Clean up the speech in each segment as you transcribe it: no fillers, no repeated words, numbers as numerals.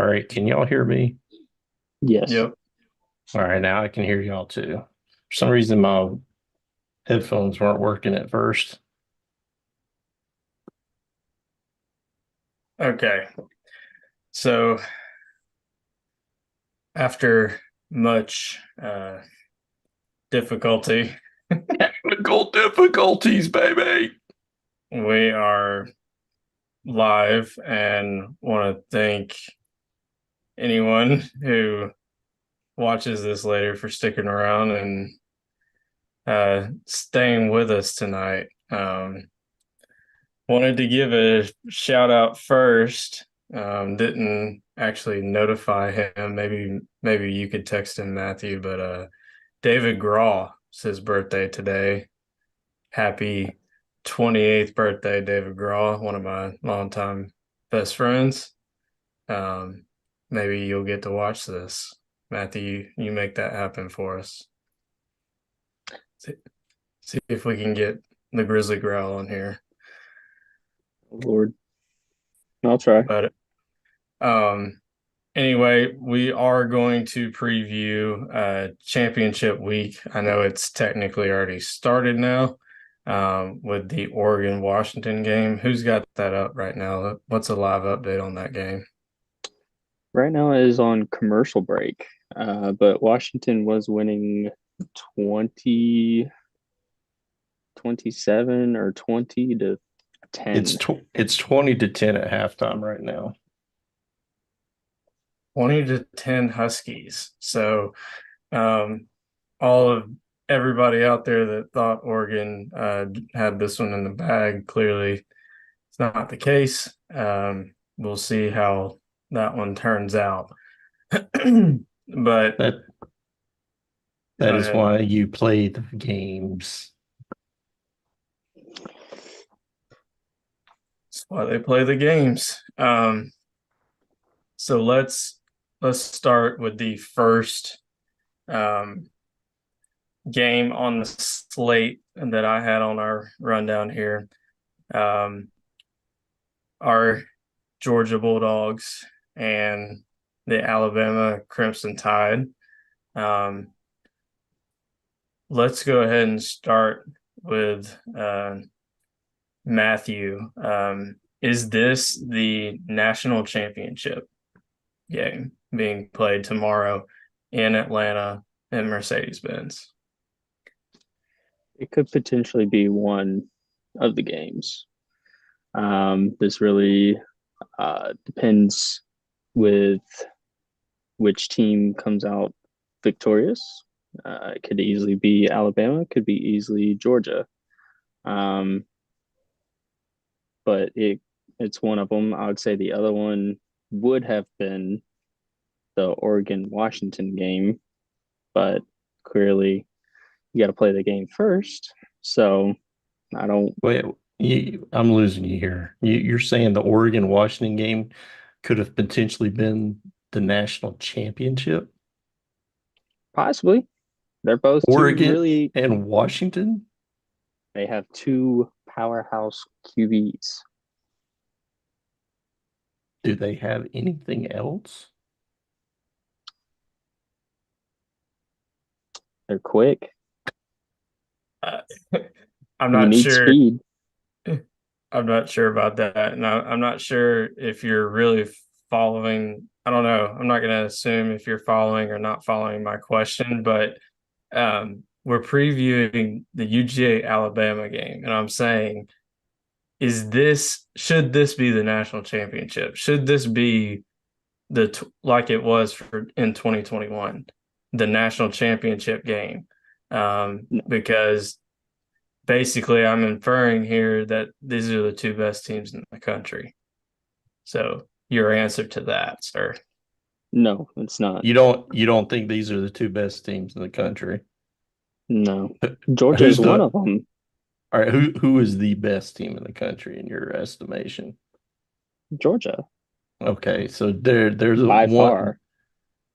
All right, can y'all hear me? Yes. Yep. All right, now I can hear y'all too. For some reason, my headphones weren't working at first. Okay. So after much difficulty, Technical difficulties, baby. we are live and want to thank anyone who watches this later for sticking around and staying with us tonight. Wanted to give a shout out first. Didn't actually notify him. Maybe you could text him, Matthew, but David Graw, it's his birthday today. Happy 28th birthday, David Graw, one of my longtime best friends. Maybe you'll get to watch this. Matthew, you make that happen for us. See if we can get the Grizzly Growl on here. Lord. I'll try. But anyway, we are going to preview championship week. I know it's technically already started now with the Oregon-Washington game. Who's got that up right now? What's a live update on that game? Right now it is on commercial break, but Washington was winning 20, 27 or 20 to 10. It's 20-10 at halftime right now. 20-10 Huskies. So all of everybody out there that thought Oregon had this one in the bag, clearly it's not the case. We'll see how that one turns out. But That go that is ahead. why you play the games. That's why they play the games. So let's start with the first game on the slate that I had on our rundown here. Our Georgia Bulldogs and the Alabama Crimson Tide. Let's go ahead and start with Matthew. Is this the national championship game being played tomorrow in Atlanta at Mercedes-Benz? It could potentially be one of the games. This really depends with which team comes out victorious. It could easily be Alabama, could be easily Georgia. But it's one of them. I would say the other one would have been the Oregon Washington game, but clearly you got to play the game first. So I don't Wait, I'm losing you here. You're saying the Oregon Washington game could have potentially been the national championship? possibly. They're both two Oregon really, and Washington? they have two powerhouse QBs. Do they have anything else? They're quick. Uh, I'm You not need sure. speed. I'm not sure about that. And I'm not sure if you're really following. I don't know. I'm not going to assume if you're following or not following my question, but we're previewing the UGA Alabama game. And I'm saying, should this be the national championship? Should this be like it was in 2021, the national championship game? Because basically I'm inferring here that these are the two best teams in the country. So your answer to that, sir. No, it's not. You don't think these are the two best teams in the country? No. Georgia is Who's one the of them. All right, who is the best team in the country in your estimation? Georgia, Okay, so there's a by one far.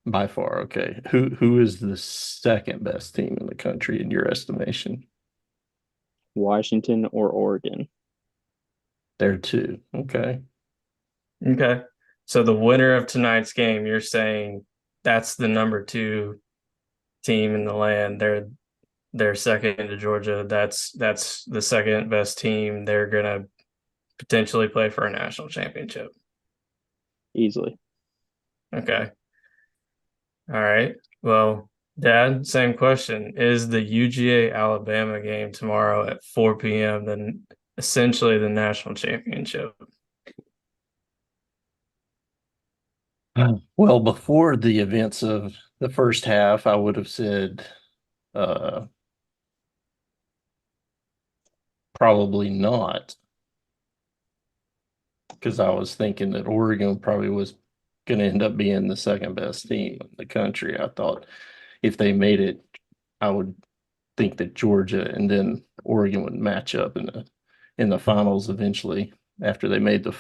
by far. Okay. Who is the second best team in the country in your estimation? Washington or Oregon. There two. Okay. Okay. So the winner of tonight's game, you're saying that's the number 2 team in the land. They're second to Georgia. That's the second best team. They're gonna potentially play for a national championship. Easily. Okay. All right. Well, Dad, same question. Is the UGA Alabama game tomorrow at 4 p.m. then essentially the national championship? Well, before the events of the first half, I would have said probably not, because I was thinking that Oregon probably was going to end up being the second best team in the country. I thought if they made it, I would think that Georgia and then Oregon would match up in the finals eventually after they made the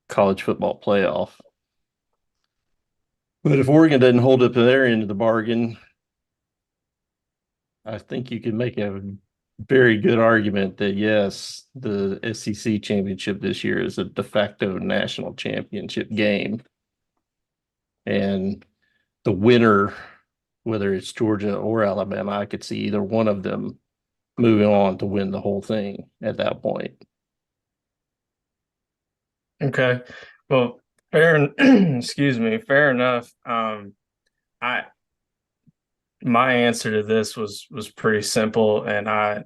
college football playoff. But if Oregon doesn't hold up to their end of the bargain, I think you can make a very good argument that yes, the SEC championship this year is a de facto national championship game. And the winner, whether it's Georgia or Alabama, I could see either one of them moving on to win the whole thing at that point. Okay. Well, fair excuse me, fair enough. I my answer to this was pretty simple, and I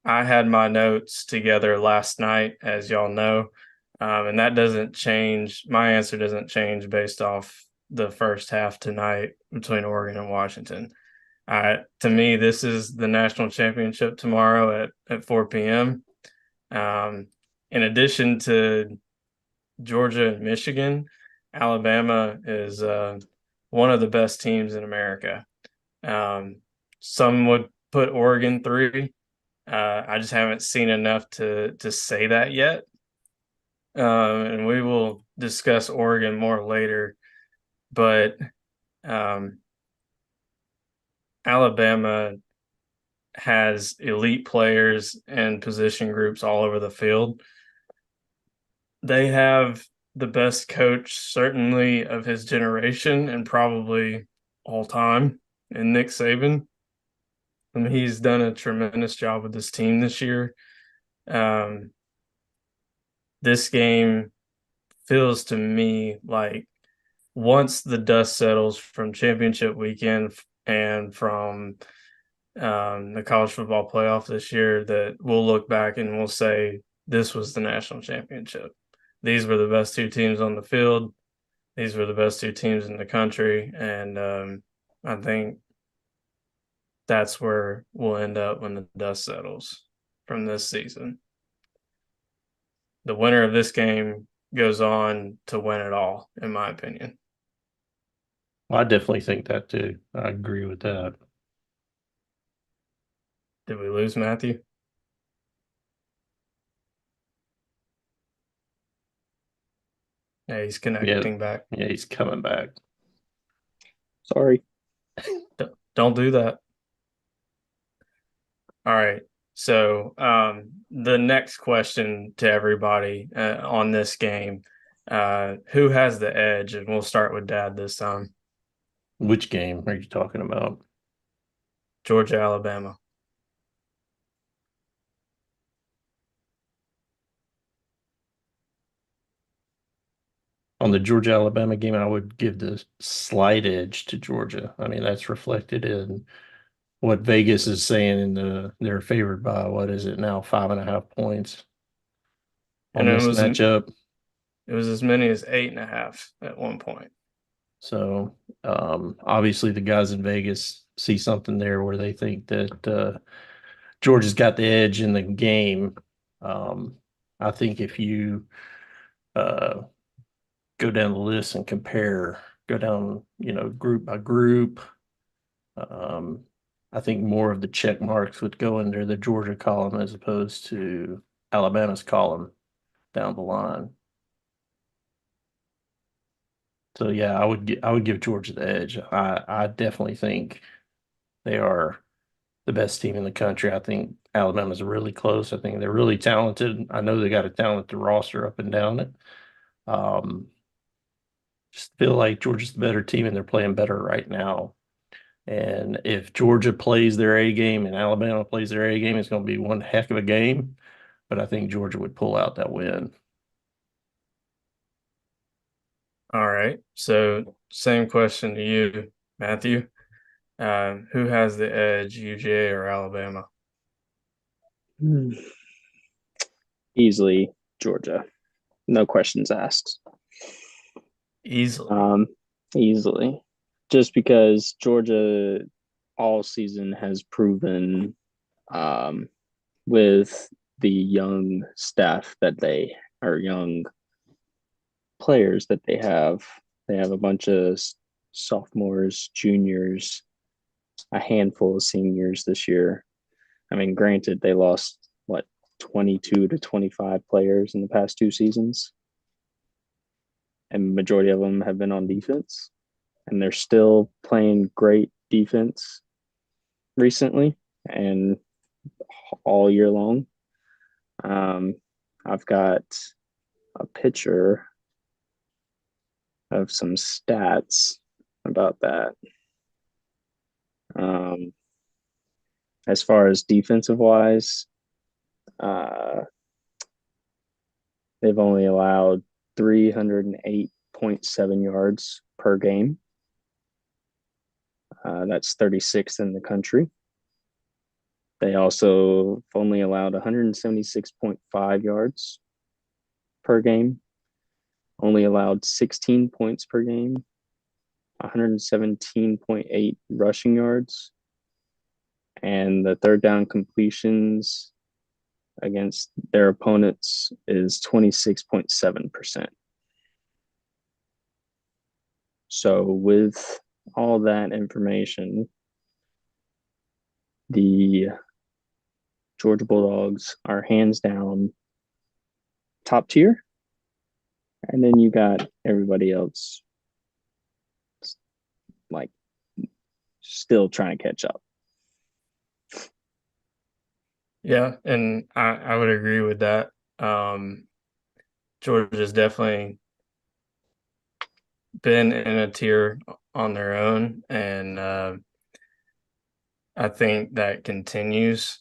had my notes together last night, as y'all know, and that doesn't change. My answer doesn't change based off the first half tonight between Oregon and Washington. To me, this is the national championship tomorrow at 4 p.m. In addition to Georgia and Michigan, Alabama is one of the best teams in America. Some would put Oregon 3. I just haven't seen enough to say that yet. And we will discuss Oregon more later. But Alabama has elite players and position groups all over the field. They have the best coach, certainly of his generation and probably all time, in Nick Saban. I mean, he's done a tremendous job with this team this year. This game feels to me like once the dust settles from championship weekend and from the college football playoff this year, that we'll look back and we'll say this was the national championship. These were the best 2 teams on the field. These were the best 2 teams in the country. And I think that's where we'll end up when the dust settles from this season. The winner of this game goes on to win it all, in my opinion. I definitely think that too. I agree with that. Did we lose Matthew? Yeah, he's connecting back. Yeah, he's coming back. Sorry. Don't do that. All right. So the next question to everybody on this game, who has the edge? And we'll start with Dad this time. Which game are you talking about? Georgia, Alabama. On the Georgia Alabama game, I would give the slight edge to Georgia. I mean, that's reflected in what Vegas is saying they're favored by, what is it now, 5.5 points on And this matchup. It was as many as 8.5 at one point. So obviously the guys in Vegas see something there where they think that Georgia's got the edge in the game. I think if you go down the list and go down, group by group, I think more of the check marks would go under the Georgia column as opposed to Alabama's column down the line. So yeah, I would give Georgia the edge. I definitely think they are the best team in the country. I think Alabama's really close. I think they're really talented. I know they got a talented roster up and down it. Just feel like Georgia's the better team and they're playing better right now. And if Georgia plays their A game and Alabama plays their A game, it's going to be one heck of a game. But I think Georgia would pull out that win. All right. So same question to you, Matthew. Who has the edge, UGA or Alabama? Easily Georgia. No questions asked. Easily. Easily. Just because Georgia all season has proven with the young staff that they are young players that they have a bunch of sophomores, juniors, a handful of seniors this year. I mean, granted, they lost 22 to 25 players in the past 2 seasons, and majority of them have been on defense, and they're still playing great defense recently and all year long. I've got a picture of some stats about that. As far as defensive wise, they've only allowed 308.7 yards per game. That's 36th in the country. They also only allowed 176.5 yards per game, only allowed 16 points per game, 117.8 rushing yards, and the third down completions against their opponents is 26.7%. So with all that information, the Georgia Bulldogs are hands down top tier. And then you got everybody else still trying to catch up. Yeah, and I would agree with that. Georgia's definitely been in a tier on their own, and I think that continues.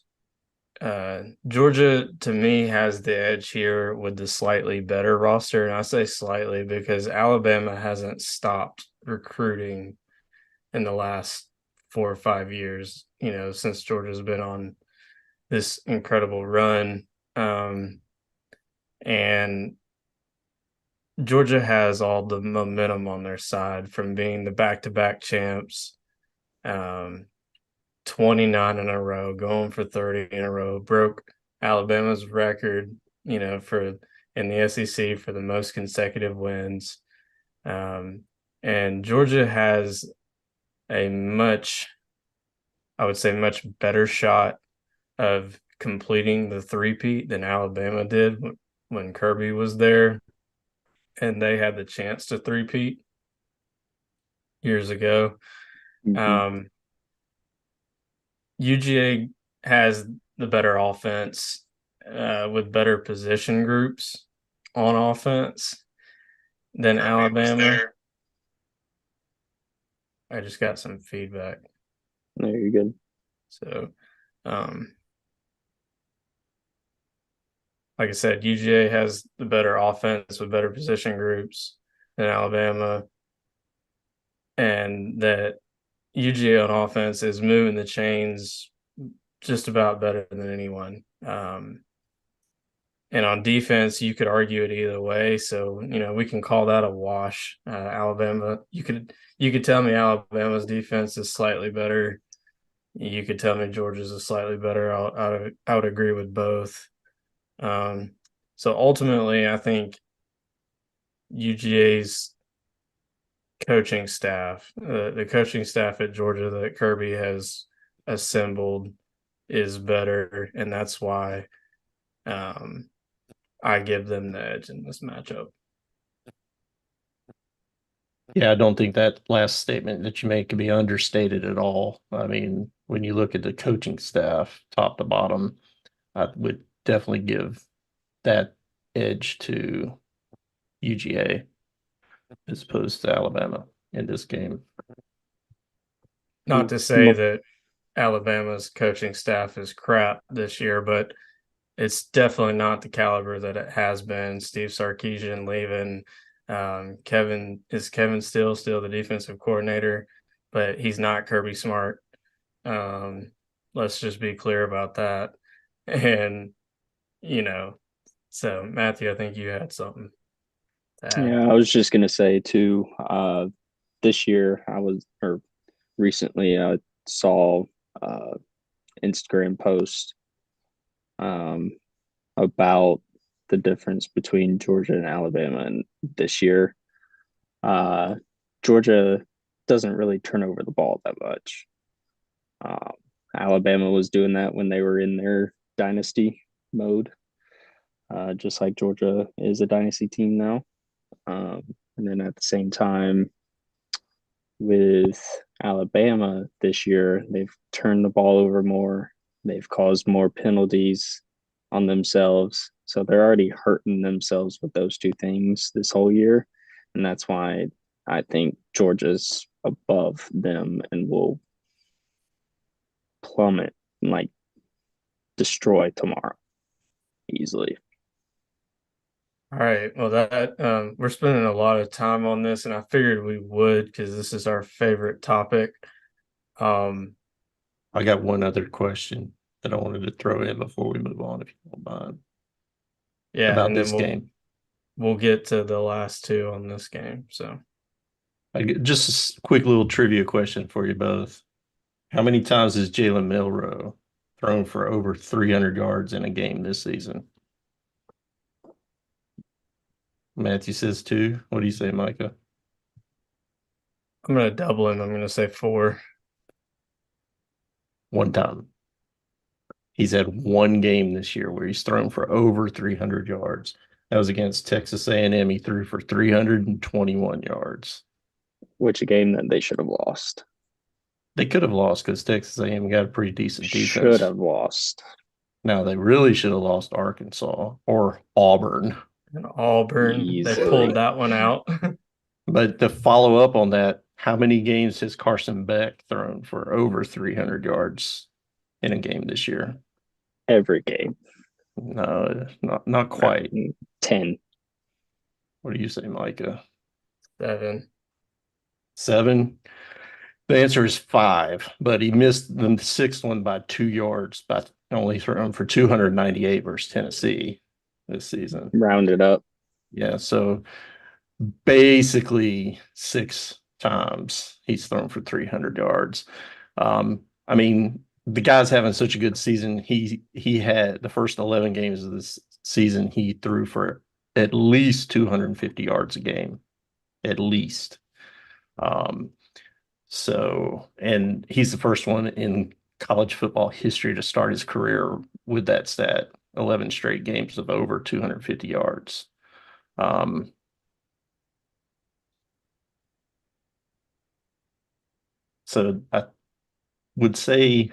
Georgia, to me, has the edge here with the slightly better roster, and I say slightly because Alabama hasn't stopped recruiting in the last 4 or 5 years, since Georgia's been on this incredible run. And Georgia has all the momentum on their side from being the back-to-back champs, 29 in a row, going for 30 in a row, broke Alabama's record, for in the SEC for the most consecutive wins. And Georgia has a much better shot of completing the three-peat than Alabama did when Kirby was there, and they had the chance to three-peat years ago. Mm-hmm. UGA has the better offense with better position groups on offense than Alabama. I just got some feedback. No, you're good. So, like I said, UGA has the better offense with better position groups than Alabama, and that UGA on offense is moving the chains just about better than anyone. And on defense, you could argue it either way. So, we can call that a wash. Alabama, you could tell me Alabama's defense is slightly better. You could tell me Georgia's is slightly better. I would agree with both. So ultimately, I think UGA's coaching staff, the coaching staff at Georgia that Kirby has assembled, is better, and that's why I give them the edge in this matchup. Yeah, I don't think that last statement that you made can be understated at all. I mean, when you look at the coaching staff, top to bottom, I would definitely give that edge to UGA. as opposed to Alabama in this game. Not to say that Alabama's coaching staff is crap this year, but it's definitely not the caliber that it has been. Steve Sarkisian leaving. Kevin still the defensive coordinator, but he's not Kirby Smart. Let's just be clear about that. And so Matthew, I think you had something to add. Yeah, I was just gonna say too. This year recently I saw Instagram post about the difference between Georgia and Alabama and this year. Georgia doesn't really turn over the ball that much. Alabama was doing that when they were in their dynasty mode, just like Georgia is a dynasty team now. And then at the same time, with Alabama this year, they've turned the ball over more. They've caused more penalties on themselves. So they're already hurting themselves with those two things this whole year. And that's why I think Georgia's above them and will plummet and like destroy tomorrow easily. All right. Well, that we're spending a lot of time on this, and I figured we would because this is our favorite topic. I got one other question that I wanted to throw in before we move on, if you don't mind. Yeah, about and this then game. We'll get to the last two on this game. So, just a quick little trivia question for you both. How many times has Jalen Milroe thrown for over 300 yards in a game this season? Matthew says 2. What do you say, Micah? I'm going to double him. I'm going to say 4. 1 time. He's had 1 game this year where he's thrown for over 300 yards. That was against Texas A&M. He threw for 321 yards. Which a game that they should have lost. They could have lost because Texas A&M got a pretty decent defense. Should have lost. Now, they really should have lost Arkansas or Auburn. And Auburn, Easily. They pulled that one out. But to follow up on that, how many games has Carson Beck thrown for over 300 yards in a game this year? Every game. No, not quite. 10. What do you say, Micah? 7. 7? The answer is 5, but he missed the 6th one by 2 yards, by only thrown for 298 versus Tennessee this season. Rounded up. Yeah, so basically 6 times he's thrown for 300 yards. I mean, the guy's having such a good season. He had the first 11 games of this season, he threw for at least 250 yards a game, at least. And he's the first one in college football history to start his career with that stat, 11 straight games of over 250 yards. So I would say,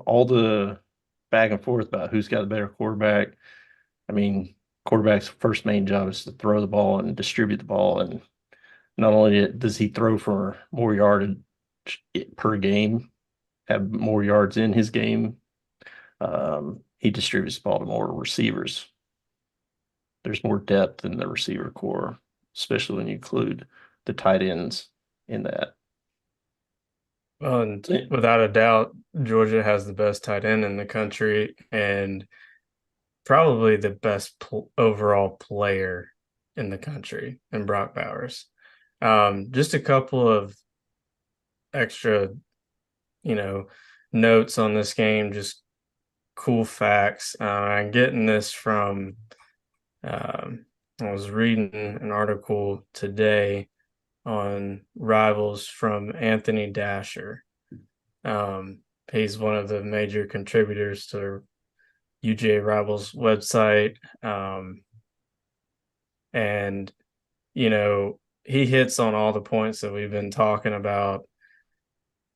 all the back and forth about who's got a better quarterback. I mean, quarterback's first main job is to throw the ball and distribute the ball. And not only does he throw for more yardage per game, have more yards in his game, he distributes the ball to more receivers. There's more depth in the receiver core, especially when you include the tight ends in that. Well, and without a doubt, Georgia has the best tight end in the country and probably the best overall player in the country in Brock Bowers. Just a couple of extra, notes on this game, just cool facts. I'm getting this from, I was reading an article today on Rivals from Anthony Dasher. He's one of the major contributors to UGA Rivals website. And, he hits on all the points that we've been talking about.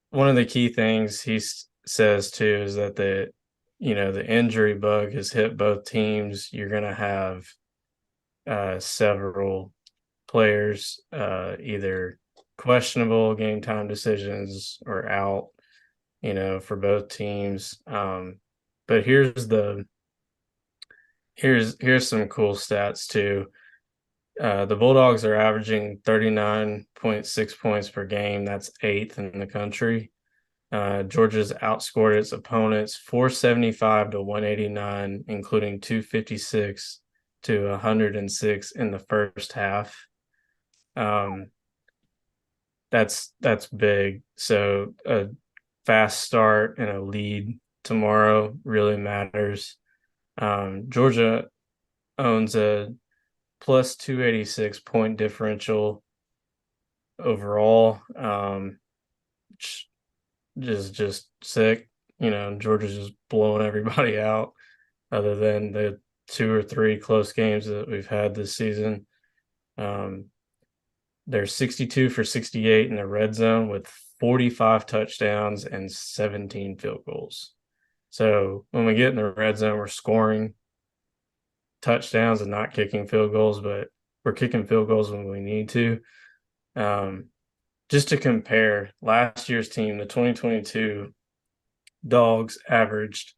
One of the key things he says too is that the injury bug has hit both teams. You're going to have several players either questionable game time decisions or out, for both teams. But here's some cool stats too. The Bulldogs are averaging 39.6 points per game. That's 8th in the country. Georgia's outscored its opponents 475 to 189, including 256 to 106 in the first half. That's big. So a fast start and a lead tomorrow really matters. Georgia owns a plus 286 point differential overall. Just sick. Georgia's just blowing everybody out, other than the 2 or 3 close games that we've had this season. They're 62 for 68 in the red zone with 45 touchdowns and 17 field goals. So when we get in the red zone, we're scoring touchdowns and not kicking field goals, but we're kicking field goals when we need to. Just to compare, last year's team, the 2022 Dogs, averaged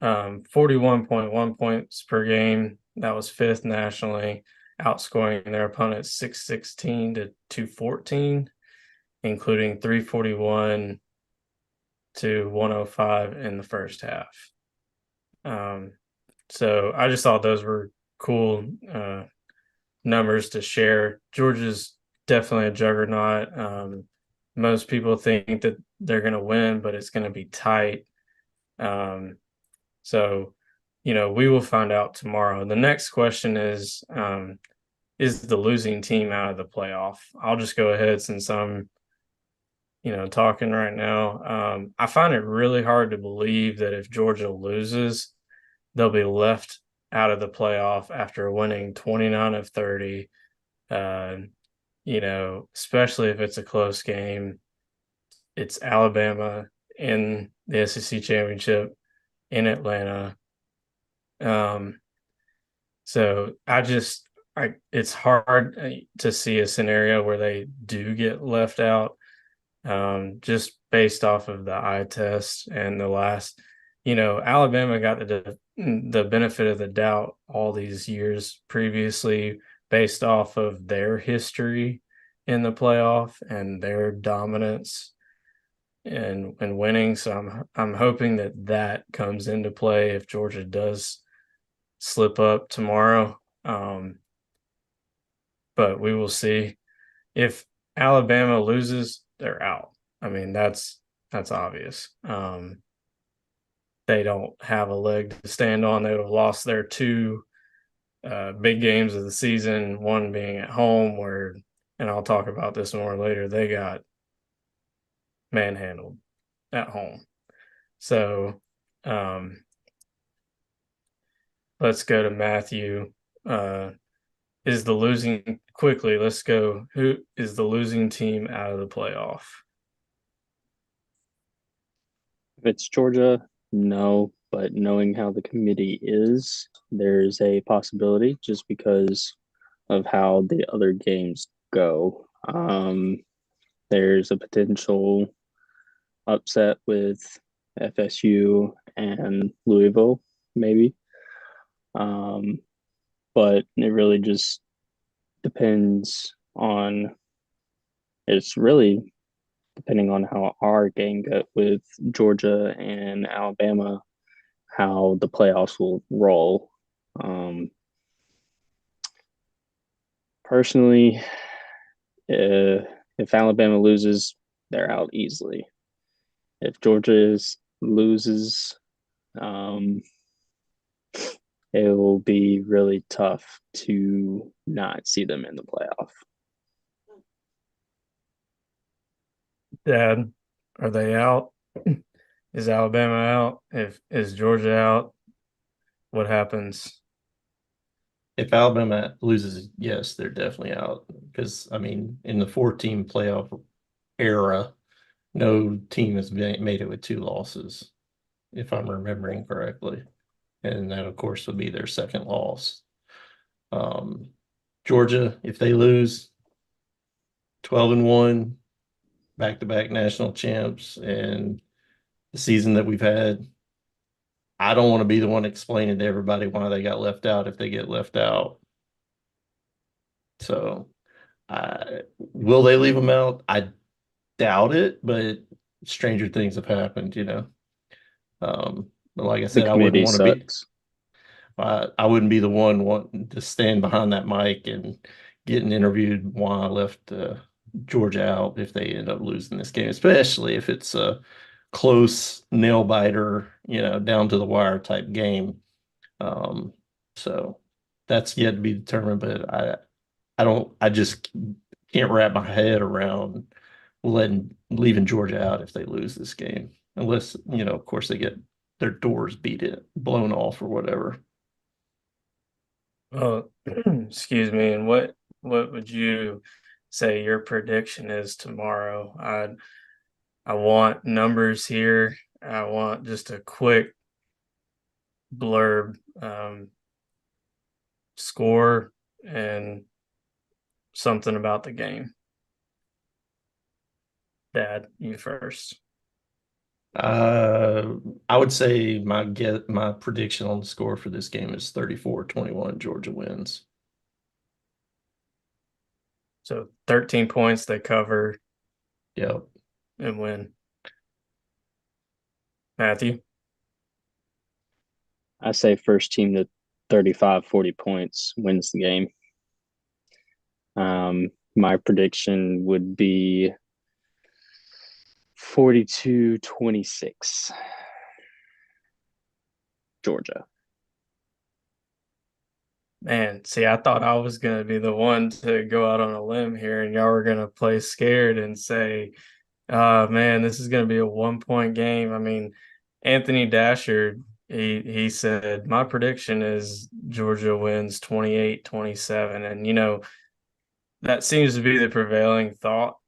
41.1 points per game. That was 5th nationally, outscoring their opponents 616 to 214, including 341 to 105 in the first half. So I just thought those were cool numbers to share. Georgia's definitely a juggernaut. Most people think that they're going to win, but it's going to be tight. So, we will find out tomorrow. The next question is the losing team out of the playoff? I'll just go ahead since I'm, talking right now. I find it really hard to believe that if Georgia loses, they'll be left out of the playoff after winning 29 of 30. Especially if it's a close game. It's Alabama in the SEC Championship in Atlanta. So it's hard to see a scenario where they do get left out, just based off of the eye test and the last, Alabama got the benefit of the doubt all these years previously based off of their history in the playoff and their dominance and winning. So I'm hoping that comes into play if Georgia does slip up tomorrow. But we will see. If Alabama loses, they're out. I mean, that's obvious. They don't have a leg to stand on. They would have lost their 2 big games of the season, one being at home and I'll talk about this more later, they got manhandled at home. So let's go to Matthew. Let's go. Who is the losing team out of the playoff? If it's Georgia, no, but knowing how the committee is, there's a possibility just because of how the other games go. There's a potential upset with FSU and Louisville, maybe. But it really just depends on, it's really depending on how our game got with Georgia and Alabama, how the playoffs will roll. Personally, if Alabama loses, they're out easily. If Georgia loses, it will be really tough to not see them in the playoff. Dad, are they out? Is Alabama out? Is Georgia out? What happens? If Alabama loses, yes, they're definitely out. Because, in the 4-team playoff era, no team has made it with 2 losses, if I'm remembering correctly. And that, of course, would be their second loss. Georgia, if they lose, 12-1, back-to-back national champs, and the season that we've had. I don't want to be the one explaining to everybody why they got left out if they get left out. So, will they leave them out? I doubt it, but stranger things have happened. But like I The said, I wouldn't committee want to be. sucks. I wouldn't be the one wanting to stand behind that mic and getting interviewed why I left Georgia out if they end up losing this game, especially if it's a close nail biter, down to the wire type game. Um, so that's yet to be determined, but I just can't wrap my head around leaving Georgia out if they lose this game, unless, of course they get their doors blown off or whatever. Oh, excuse me. And what would you say your prediction is tomorrow? I want numbers here. I want just a quick blurb, score, and something about the game. Dad, you first. I would say my prediction on the score for this game is 34-21. Georgia wins. So 13 points, they cover Yep. and win. Matthew? I say first team to 35, 40 points wins the game. My prediction would be 42-26. Georgia. Man, see, I thought I was going to be the one to go out on a limb here, and y'all were going to play scared and say, man, this is going to be a 1 point game. I mean, Anthony Dasher, he said, my prediction is Georgia wins 28-27. And, that seems to be the prevailing thought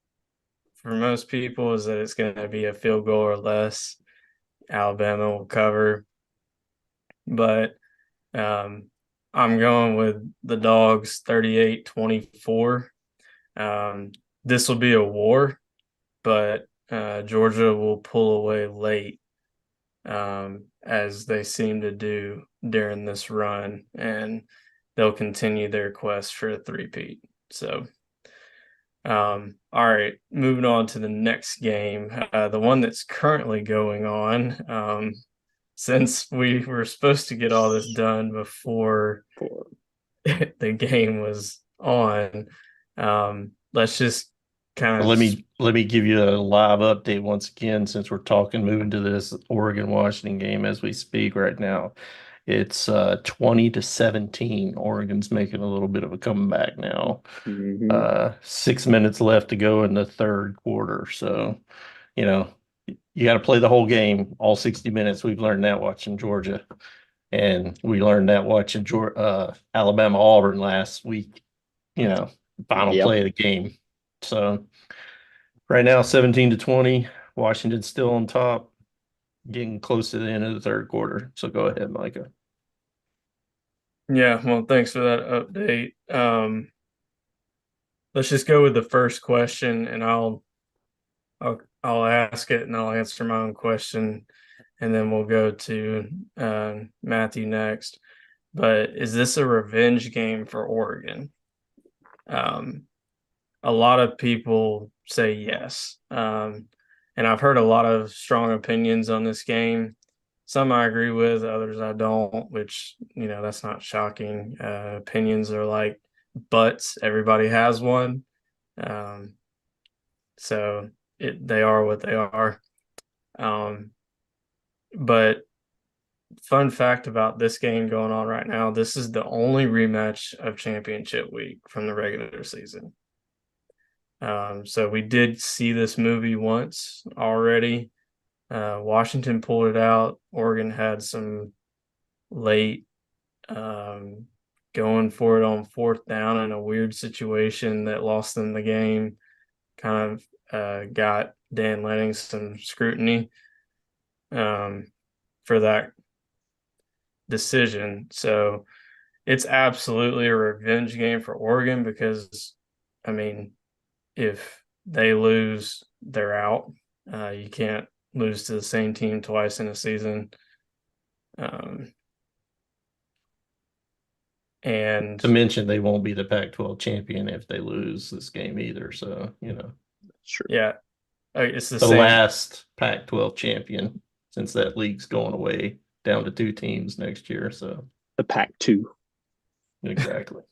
for most people, is that it's going to be a field goal or less. Alabama will cover. But I'm going with the Dogs 38-24. This will be a war, but Georgia will pull away late, as they seem to do during this run, and they'll continue their quest for a three-peat. So, all right, moving on to the next game, the one that's currently going on. Since we were supposed to get all this done before the game was on, let's just kind of Let me give you a live update once again, since we're moving to this Oregon Washington game as we speak right now. It's 20-17. Oregon's making a little bit of a comeback now. Mm-hmm. 6 minutes left to go in the third quarter. So, you know, you got to play the whole game, all 60 minutes. We've learned that watching Georgia. And we learned that watching Alabama Auburn last week, final Yep. play of the game. So right now, 17-20, Washington's still on top, getting close to the end of the third quarter. So go ahead, Micah. Yeah, well, thanks for that update. Let's just go with the first question, and I'll ask it, and I'll answer my own question, and then we'll go to Matthew next. But is this a revenge game for Oregon? A lot of people say yes, and I've heard a lot of strong opinions on this game. Some I agree with, others I don't, which, that's not shocking. Opinions are like butts. Everybody has one. So they are what they are. But fun fact about this game going on right now, this is the only rematch of championship week from the regular season. So we did see this movie once already. Washington pulled it out. Oregon had some late going for it on fourth down in a weird situation that lost them the game. Kind of got Dan Lanning some scrutiny for that decision. So it's absolutely a revenge game for Oregon because, I mean, if they lose, they're out. You can't lose to the same team twice in a season. And To mention they won't be the Pac-12 champion if they lose this game either. So, Sure. yeah, it's the the same. last Pac-12 champion since that league's going away down to 2 teams next year. So The Pac-2. exactly.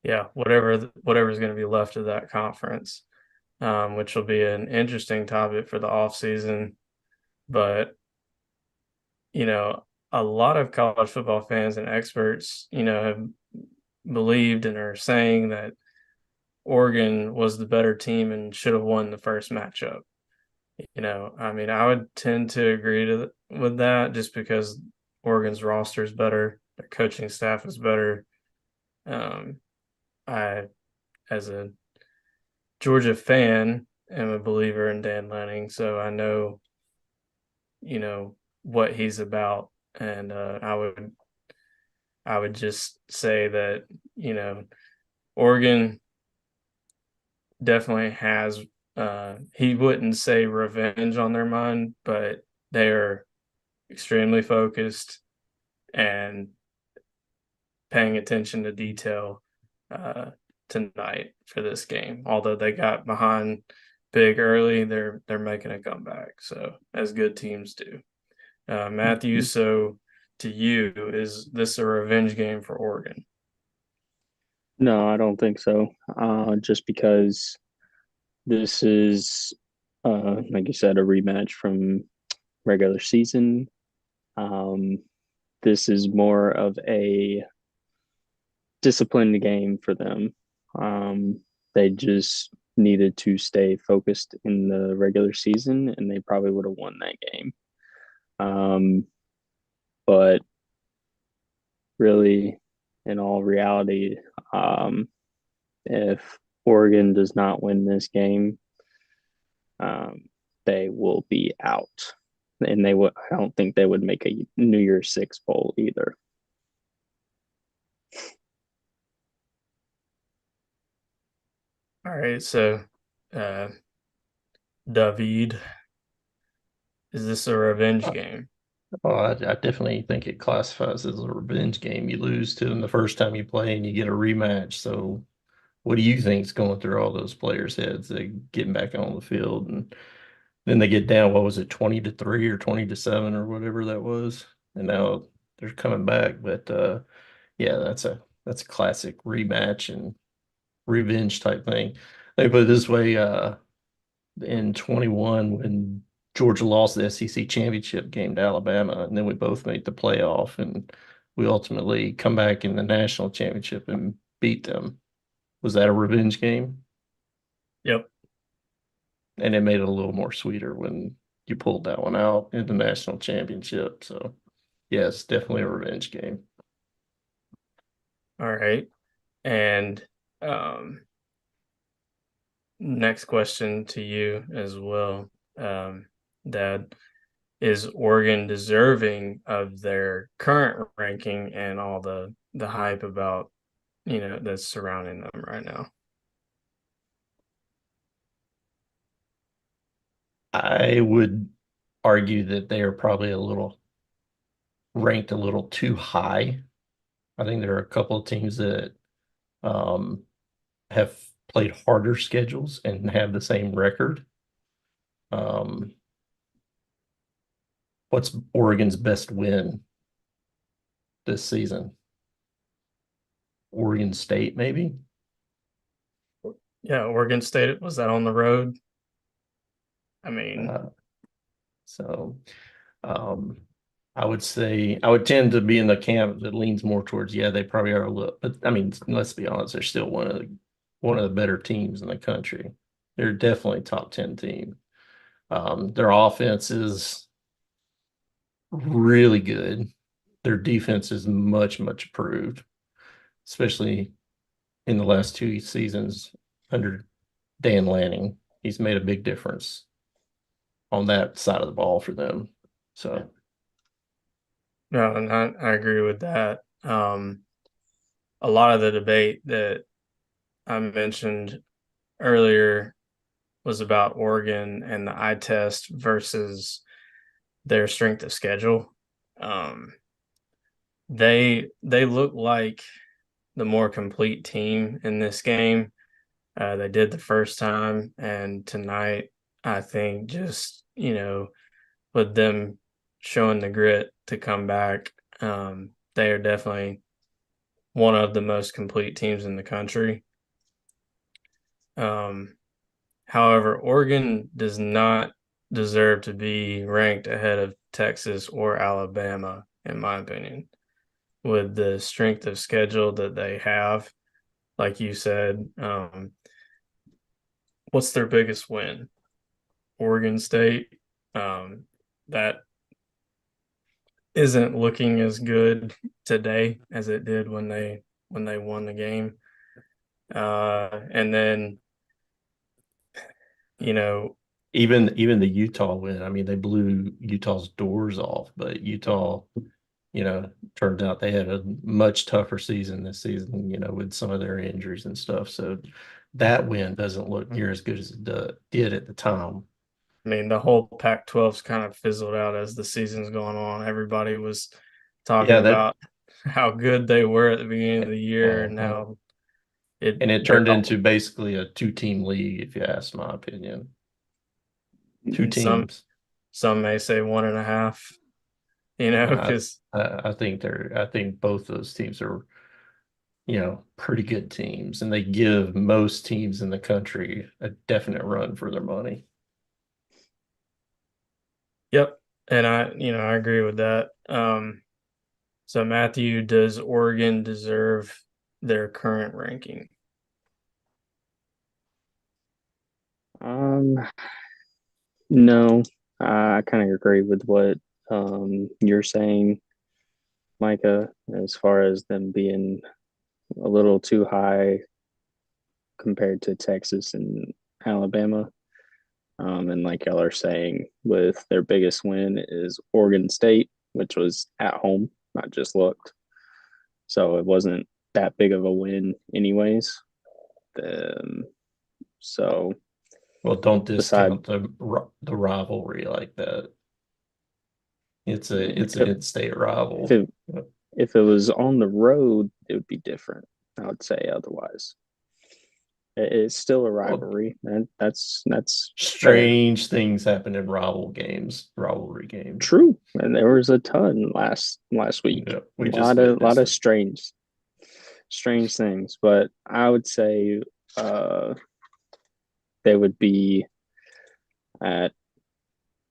Yeah, whatever's going to be left of that conference, which will be an interesting topic for the offseason. But, a lot of college football fans and experts, have believed and are saying that Oregon was the better team and should have won the first matchup. I would tend to agree with that just because Oregon's roster is better, their coaching staff is better. I, as a Georgia fan, am a believer in Dan Lanning, so I know, what he's about, and I would just say that Oregon definitely has. He wouldn't say revenge on their mind, but they are extremely focused and paying attention to detail tonight for this game. Although they got behind big early, they're making a comeback. So as good teams do. Matthew, so to you, is this a revenge game for Oregon? No, I don't think so. Just because this is, like you said, a rematch from regular season. This is more of a disciplined game for them. They just needed to stay focused in the regular season, and they probably would have won that game. But really, in all reality, if Oregon does not win this game, they will be out, and they would. I don't think they would make a New Year's Six bowl either. All right, so David, is this a revenge game? Oh, I definitely think it classifies as a revenge game. You lose to them the first time you play and you get a rematch. So what do you think's going through all those players' heads? They getting back on the field and then they get down, what was it, 20-3 or 20-7 or whatever that was. And now they're coming back. But yeah, that's a classic rematch and revenge type thing. Let me put it this way, in 21 when Georgia lost the SEC championship game to Alabama, and then we both made the playoff, and we ultimately come back in the national championship and beat them. Was that a revenge game? Yep. And it made it a little more sweeter when you pulled that one out in the national championship. So, yes, definitely a revenge game. All right. And next question to you as well, Dad. Is Oregon deserving of their current ranking and all the hype about that's surrounding them right now? I would argue that they are probably ranked a little too high. I think there are a couple of teams that have played harder schedules and have the same record. What's Oregon's best win this season? Oregon State, maybe? Yeah, Oregon State, was that on the road? I mean, So I would say I would tend to be in the camp that leans more towards, yeah, they probably are a little, but I mean, let's be honest, they're still one of the better teams in the country. They're definitely top 10 team. Their offense is really good. Their defense is much, much improved, especially in the last 2 seasons under Dan Lanning. He's made a big difference on that side of the ball for them. So no, and I agree with that. A lot of the debate that I mentioned earlier was about Oregon and the eye test versus their strength of schedule. They look like the more complete team in this game. They did the first time, and tonight, I think just, with them showing the grit to come back, they are definitely one of the most complete teams in the country. However, Oregon does not deserve to be ranked ahead of Texas or Alabama, in my opinion, with the strength of schedule that they have. Like you said, what's their biggest win? Oregon State. That isn't looking as good today as it did when they won the game. And then, even the Utah win. I mean, they blew Utah's doors off, but Utah, turned out they had a much tougher season this season, with some of their injuries and stuff. So that win doesn't look near as good as it did at the time. I mean, the whole Pac-12's kind of fizzled out as the season's going on. Everybody was talking about how good they were at the beginning of the year, and now it turned into basically a 2-team league, if you ask my opinion. 2 teams. Some may say 1.5. Because I think both those teams are, pretty good teams, and they give most teams in the country a definite run for their money. Yep. And I agree with that. So Matthew, does Oregon deserve their current ranking? No, I kind of agree with what you're saying, Micah, as far as them being a little too high compared to Texas and Alabama. And like y'all are saying, with their biggest win is Oregon State, which was at home, not just looked. So it wasn't that big of a win, anyways. So, well, don't discount the rivalry like that. It's an in-state rival. If it was on the road, it would be different. I would say otherwise. It's still a rivalry, and that's strange things happen in rivalry games. True, and there was a ton last week. Yeah, a lot of strange things, but I would say they would be at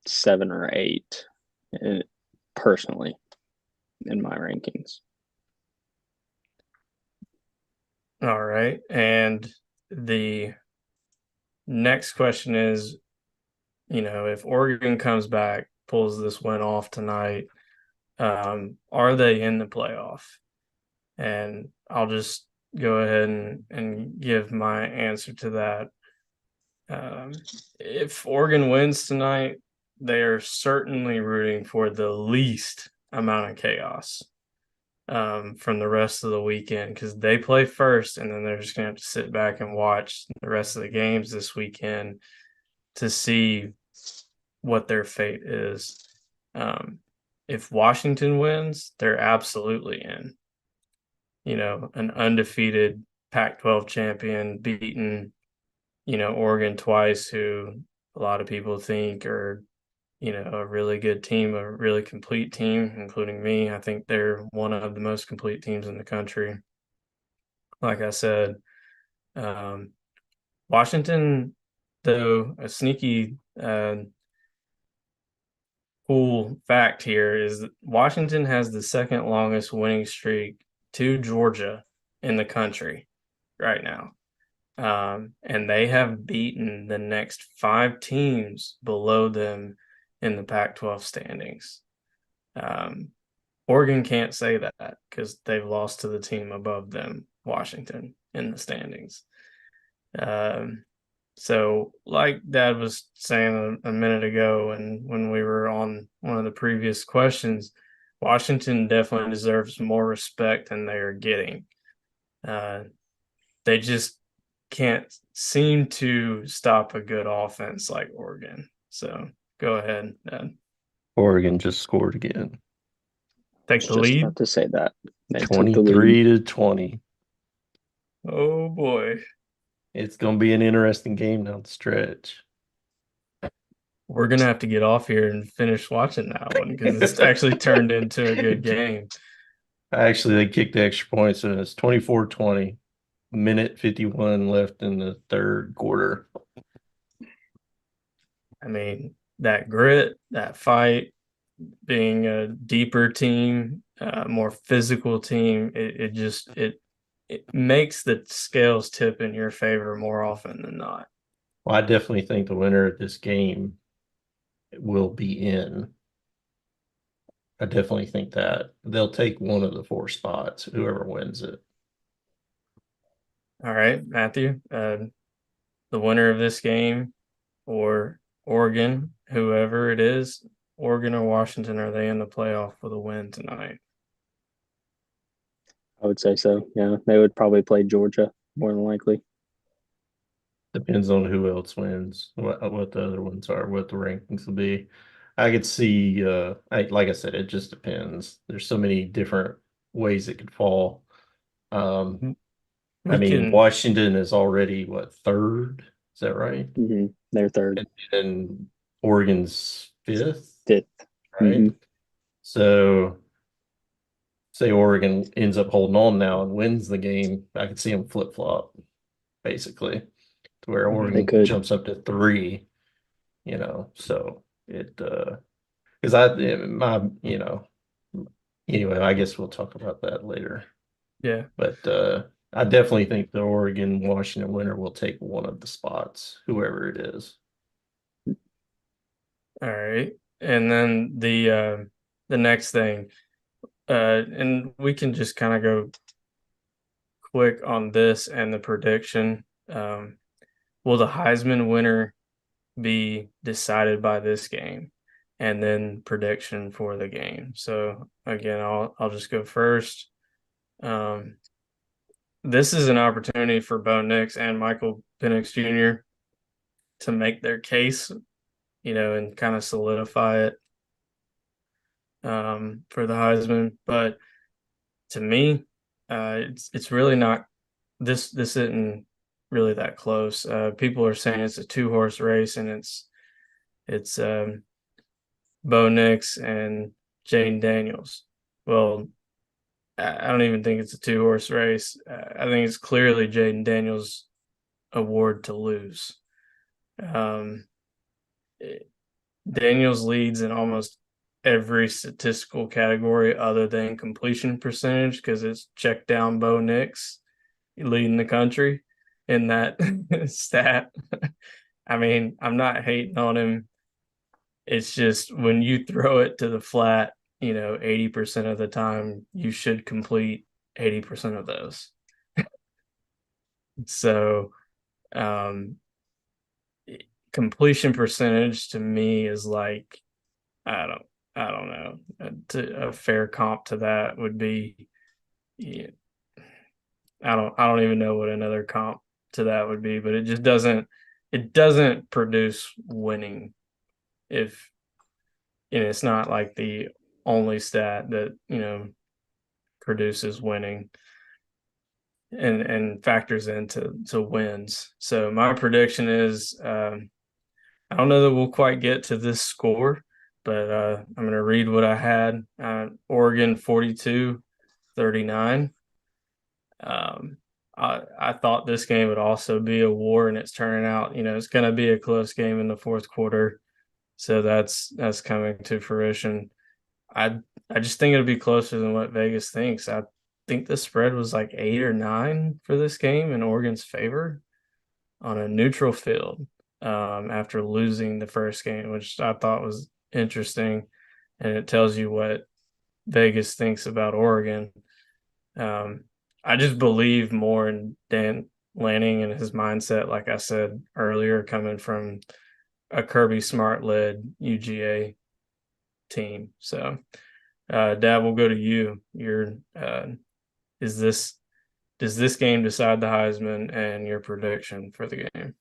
7 or 8, personally, in my rankings. All right, and the next question is, if Oregon comes back, pulls this win off tonight, are they in the playoff? And I'll just go ahead and give my answer to that. If Oregon wins tonight, they are certainly rooting for the least amount of chaos from the rest of the weekend, because they play first, and then they're just going to have to sit back and watch the rest of the games this weekend to see what their fate is. If Washington wins, they're absolutely in. An undefeated Pac-12 champion beating, Oregon twice, who a lot of people think are, a really good team, a really complete team, including me. I think they're one of the most complete teams in the country. Like I said, Washington, though, a sneaky cool fact here is that Washington has the second longest winning streak to Georgia in the country right now. And they have beaten the next 5 teams below them in the Pac-12 standings. Oregon can't say that because they've lost to the team above them, Washington, in the standings. So like Dad was saying a minute ago, and when we were on one of the previous questions, Washington definitely deserves more respect than they are getting. They just can't seem to stop a good offense like Oregon. So go ahead, Ed. Oregon just scored again. Take I the was just lead. about to say that. They took the lead. 23-20. Oh boy. It's going to be an interesting game down the stretch. We're going to have to get off here and finish watching that one because it's actually turned into a good game. Actually, they kicked the extra points, and it's 24-20. Minute 51 left in the third quarter. I mean, that grit, that fight, being a deeper team, more physical team, it makes the scales tip in your favor more often than not. Well, I definitely think the winner of this game will be in. I definitely think that they'll take one of the 4 spots, whoever wins it. All right, Matthew, the winner of this game, or Oregon, whoever it is, Oregon or Washington, are they in the playoff with a win tonight? I would say so. Yeah, they would probably play Georgia more than likely. Depends on who else wins, what the other ones are, what the rankings will be. I could see, like I said, it just depends. There's so many different ways it could fall. Washington is already third? Is that right? Mm-hmm. They're third. And Oregon's fifth, Fifth. right? Mm-hmm. So, say Oregon ends up holding on now and wins the game, I could see them flip flop, basically, to where Oregon jumps up to 3. So it because anyway, I guess we'll talk about that later. Yeah. But I definitely think the Oregon Washington winner will take one of the spots, whoever it is. All right. And then the next thing, and we can just kind of go quick on this and the prediction. Will the Heisman winner be decided by this game? And then prediction for the game. So again, I'll just go first. This is an opportunity for Bo Nix and Michael Penix Jr. to make their case, and kind of solidify it for the Heisman. But to me, it's really not. This isn't really that close. People are saying it's a 2-horse race, and it's Bo Nix and Jaden Daniels. Well, I don't even think it's a 2-horse race. I think it's clearly Jaden Daniels' award to lose. Daniels leads in almost every statistical category other than completion percentage because it's check down Bo Nix leading the country in that stat. I mean, I'm not hating on him. It's just when you throw it to the flat, 80% of the time, you should complete 80% of those. So, completion percentage to me is like, I don't know. A fair comp to that would be, yeah, I don't even know what another comp to that would be, but it doesn't produce winning. If it's not like the only stat that produces winning and factors into wins. So my prediction is, I don't know that we'll quite get to this score, but I'm going to read what I had. Oregon 42-39. I thought this game would also be a war, and it's turning out, it's going to be a close game in the fourth quarter. So that's coming to fruition. I just think it'll be closer than what Vegas thinks. I think the spread was like 8 or 9 for this game in Oregon's favor on a neutral field after losing the first game, which I thought was interesting. And it tells you what Vegas thinks about Oregon. I just believe more in Dan Lanning and his mindset, like I said earlier, coming from a Kirby Smart-led UGA team. So, Dad, we'll go to you. Is this Does this game decide the Heisman and your prediction for the game?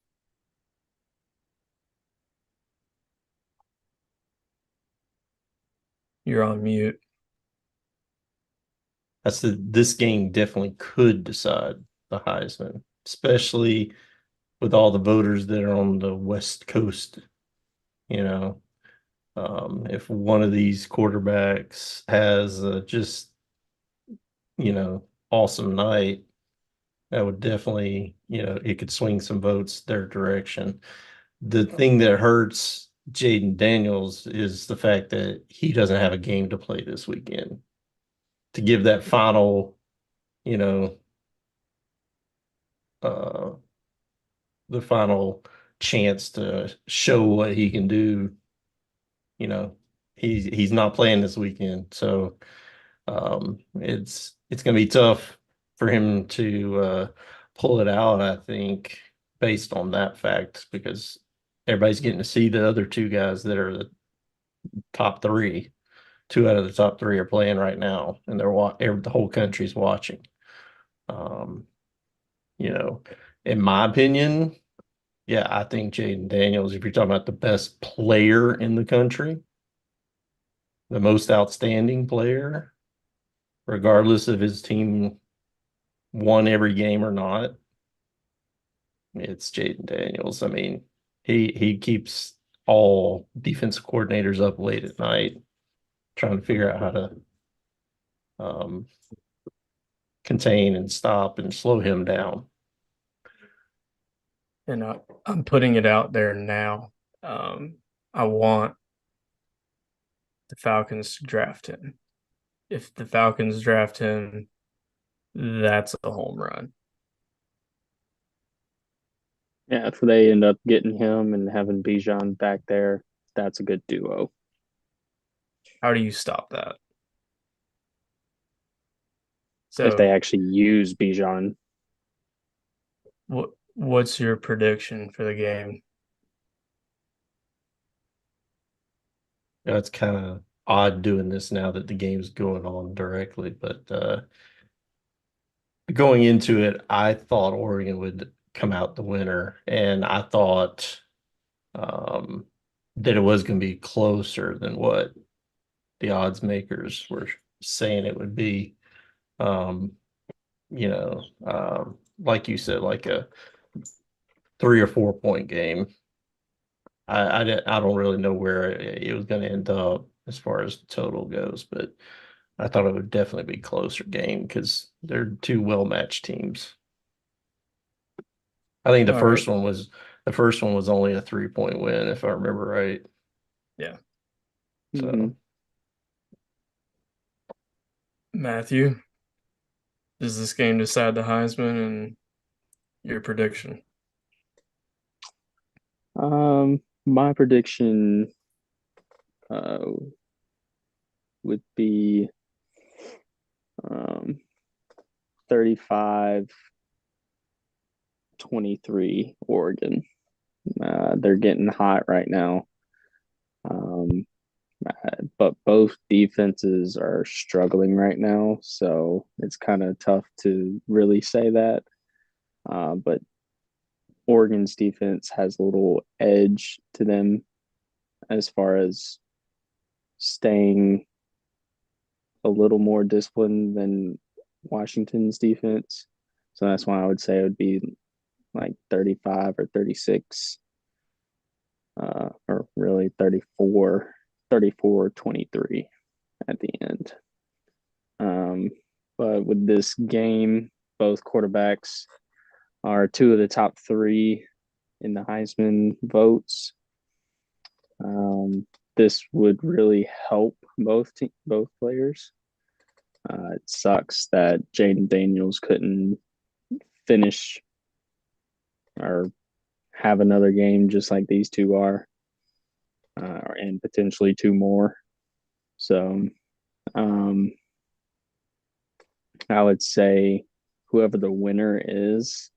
You're on mute. This game definitely could decide the Heisman, especially with all the voters that are on the West Coast. If one of these quarterbacks has just awesome night, that would definitely, it could swing some votes their direction. The thing that hurts Jaden Daniels is the fact that he doesn't have a game to play this weekend. To give that final, you know, the final chance to show what he can do, he's not playing this weekend. So it's going to be tough for him to pull it out, I think, based on that fact, because everybody's getting to see the other two guys that are the top three. Two out of the top three are playing right now, and the whole country's watching. Um, in my opinion, yeah, I think Jaden Daniels, if you're talking about the best player in the country, the most outstanding player, regardless of his team won every game or not, it's Jaden Daniels. I mean, he keeps all defensive coordinators up late at night trying to figure out how to contain and stop and slow him down. And I'm putting it out there now. I want the Falcons to draft him. If the Falcons draft him, that's a home run. Yeah, if they end up getting him and having Bijan back there, that's a good duo. How do you stop that? So if they actually use Bijan. What's your prediction for the game? It's kind of odd doing this now that the game's going on directly, but going into it, I thought Oregon would come out the winner, and I thought that it was going to be closer than what the odds makers were saying it would be. Like you said, like a 3 or 4 point game. I don't really know where it was going to end up as far as the total goes, but I thought it would definitely be a closer game because they're two well-matched teams. I think the first one was only a 3-point win, if I remember right. Yeah. So Matthew, does this game decide the Heisman and your prediction? My prediction would be 35-23 Oregon. They're getting hot right now. But both defenses are struggling right now, so it's kind of tough to really say that. But Oregon's defense has a little edge to them as far as staying a little more disciplined than Washington's defense. So that's why I would say it would be like 35 or 36, or really 34-23 at the end. But with this game, both quarterbacks are two of the top three in the Heisman votes. This would really help both players. It sucks that Jaden Daniels couldn't finish or have another game just like these two are, and potentially two more. So I would say whoever the winner is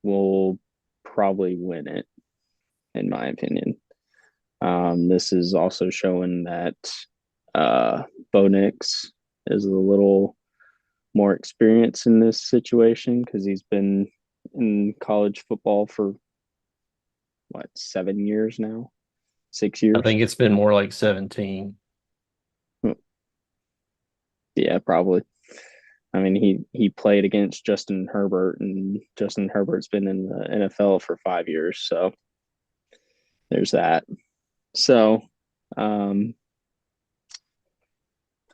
will probably win it, in my opinion. This is also showing that Bo Nix is a little more experience in this situation because he's been in college football for 7 years now, 6 years. I think it's been more like 17. Yeah, probably. I mean, he played against Justin Herbert, and Justin Herbert's been in the NFL for 5 years, so there's that. So, I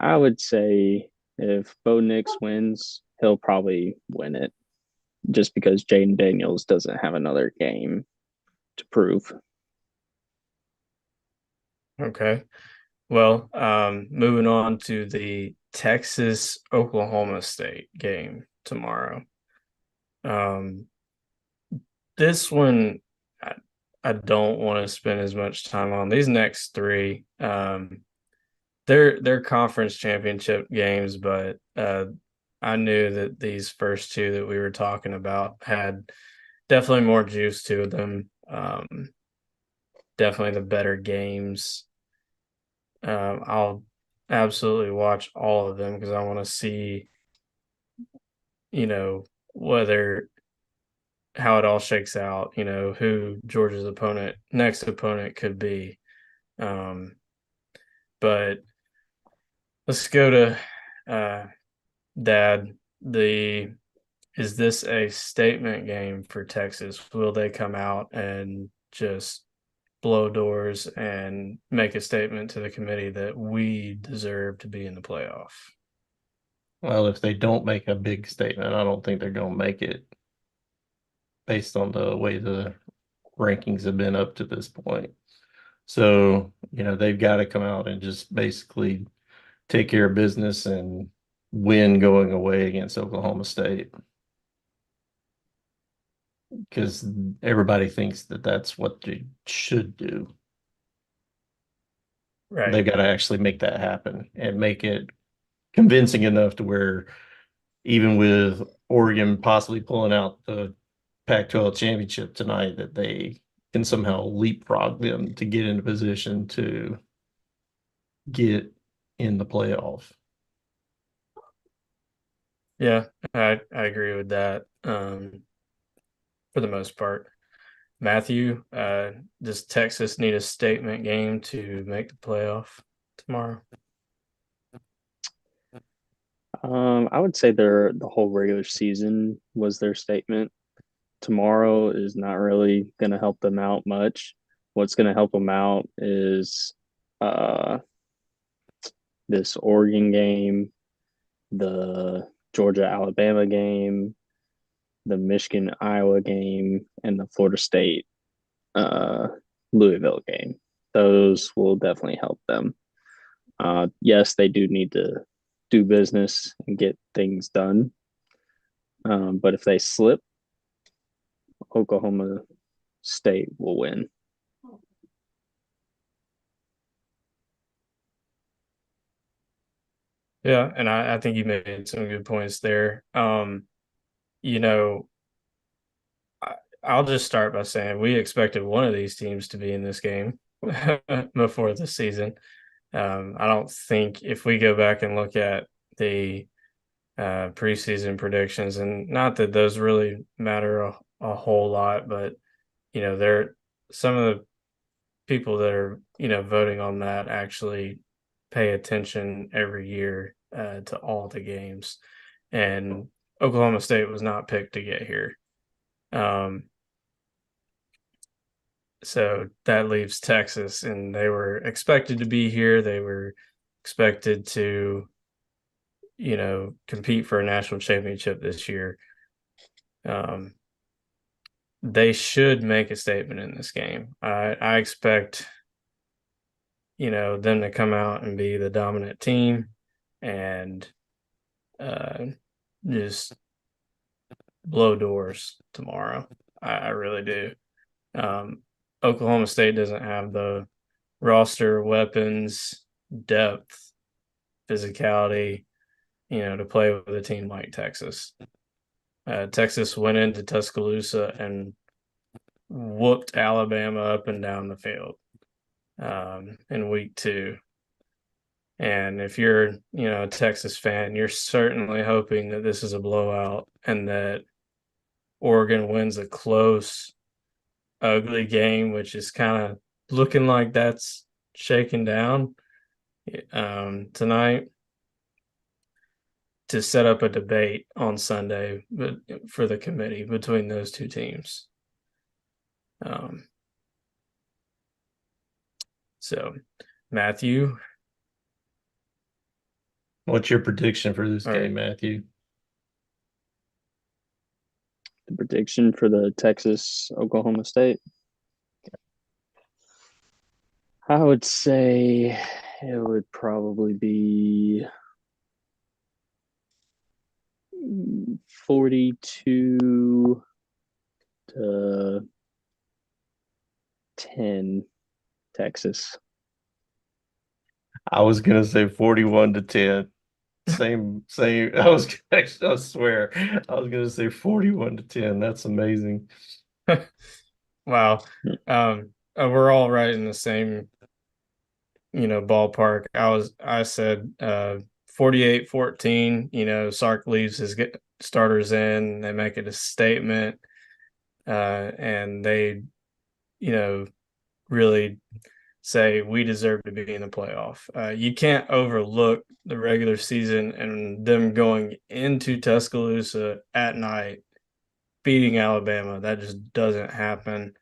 would say if Bo Nix wins, he'll probably win it, just because Jaden Daniels doesn't have another game to prove. Okay. Well, moving on to the Texas Oklahoma State game tomorrow. This one I don't want to spend as much time on. These next three, they're conference championship games, but I knew that these first two that we were talking about had definitely more juice to them. Definitely the better games. I'll absolutely watch all of them because I want to see, whether how it all shakes out, who Georgia's next opponent could be. But let's go to Dad. Is this a statement game for Texas? Will they come out and just blow doors and make a statement to the committee that we deserve to be in the playoff? Well, if they don't make a big statement, I don't think they're going to make it based on the way the rankings have been up to this point. So, they've got to come out and just basically take care of business and win going away against Oklahoma State. Because everybody thinks that that's what they should do. Right. They've got to actually make that happen and make it convincing enough to where even with Oregon possibly pulling out the Pac-12 championship tonight, that they can somehow leapfrog them to get in a position to get in the playoff. Yeah, I agree with that. For the most part. Matthew, does Texas need a statement game to make the playoff tomorrow? I would say the whole regular season was their statement. Tomorrow is not really going to help them out much. What's going to help them out is this Oregon game, the Georgia Alabama game, the Michigan Iowa game, and the Florida State Louisville game. Those will definitely help them. Yes, they do need to do business and get things done. But if they slip, Oklahoma State will win. Yeah, and I think you made some good points there. You know, I'll just start by saying we expected one of these teams to be in this game before the season. I don't think if we go back and look at the preseason predictions, and not that those really matter a whole lot, but they're some of the people that are voting on that actually pay attention every year to all the games, and Oklahoma State was not picked to get here. So that leaves Texas, and they were expected to be here. They were expected to, compete for a national championship this year. They should make a statement in this game. I expect, them to come out and be the dominant team and just blow doors tomorrow. I really do. Oklahoma State doesn't have the roster, weapons, depth, physicality, to play with a team like Texas. Texas went into Tuscaloosa and whooped Alabama up and down the field in week 2. And if you're, a Texas fan, you're certainly hoping that this is a blowout and that Oregon wins a close, ugly game, which is kind of looking like that's shaken down tonight, to set up a debate on Sunday for the committee between those two teams. So, Matthew, What's your prediction for this All game, right. Matthew? The prediction for the Texas Oklahoma State. I would say it would probably be 42 to 10 Texas. I was gonna say 41-10. Same. I swear, I was gonna say 41-10. That's amazing. Wow. We're all right in the same, ballpark. I said 48-14. Sark leaves his starters in, they make it a statement, and they, really say we deserve to be in the playoff. You can't overlook the regular season and them going into Tuscaloosa at night, beating Alabama. That just doesn't happen.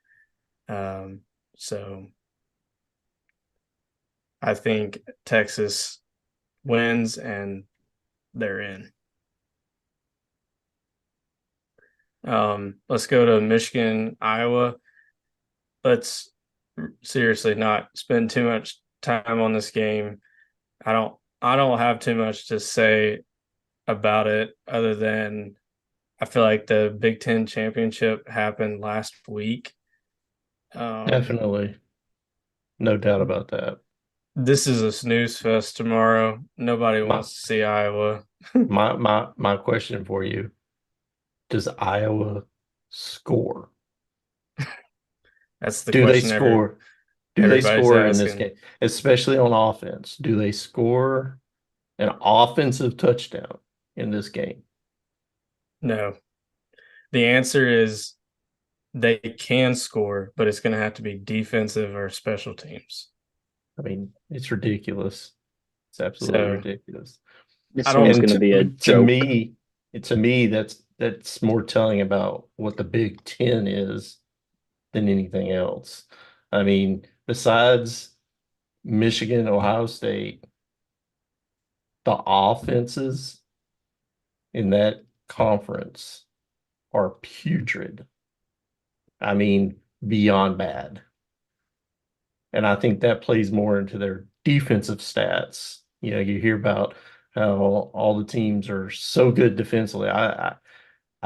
So I think Texas wins and they're in. Let's go to Michigan, Iowa. Let's seriously not spend too much time on this game. I don't have too much to say about it other than I feel like the Big Ten championship happened last week. Definitely. No doubt about that. This is a snooze fest tomorrow. Nobody My wants to see Iowa. my question for you: does Iowa score? That's the Do they question score? Do they everybody's score in this asking. game, especially on offense? Do they score an offensive touchdown in this game? No. The answer is they can score, but it's going to have to be defensive or special teams. I mean, it's ridiculous. It's absolutely So ridiculous. This I don't- one's And going to be a to joke. me, that's more telling about what the Big Ten is than anything else. I mean, besides Michigan, Ohio State, the offenses in that conference are putrid. I mean, beyond bad. And I think that plays more into their defensive stats. You hear about how all the teams are so good defensively. I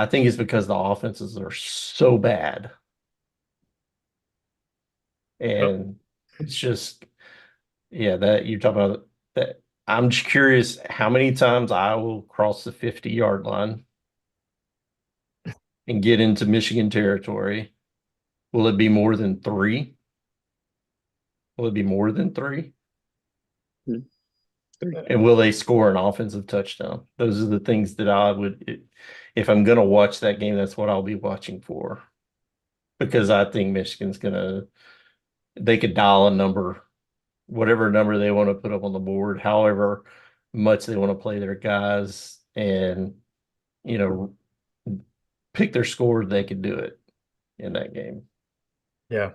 think it's because the offenses are so bad. And it's just, yeah, that you're talking about that. I'm just curious how many times I will cross the 50-yard line and get into Michigan territory. Will it be more than three? Will it be more than three? And will they score an offensive touchdown? Those are the things that I would, if I'm going to watch that game, that's what I'll be watching for. Because I think Michigan's they could dial a number, whatever number they want to put up on the board, however much they want to play their guys and, pick their score, they could do it in that game. Yeah.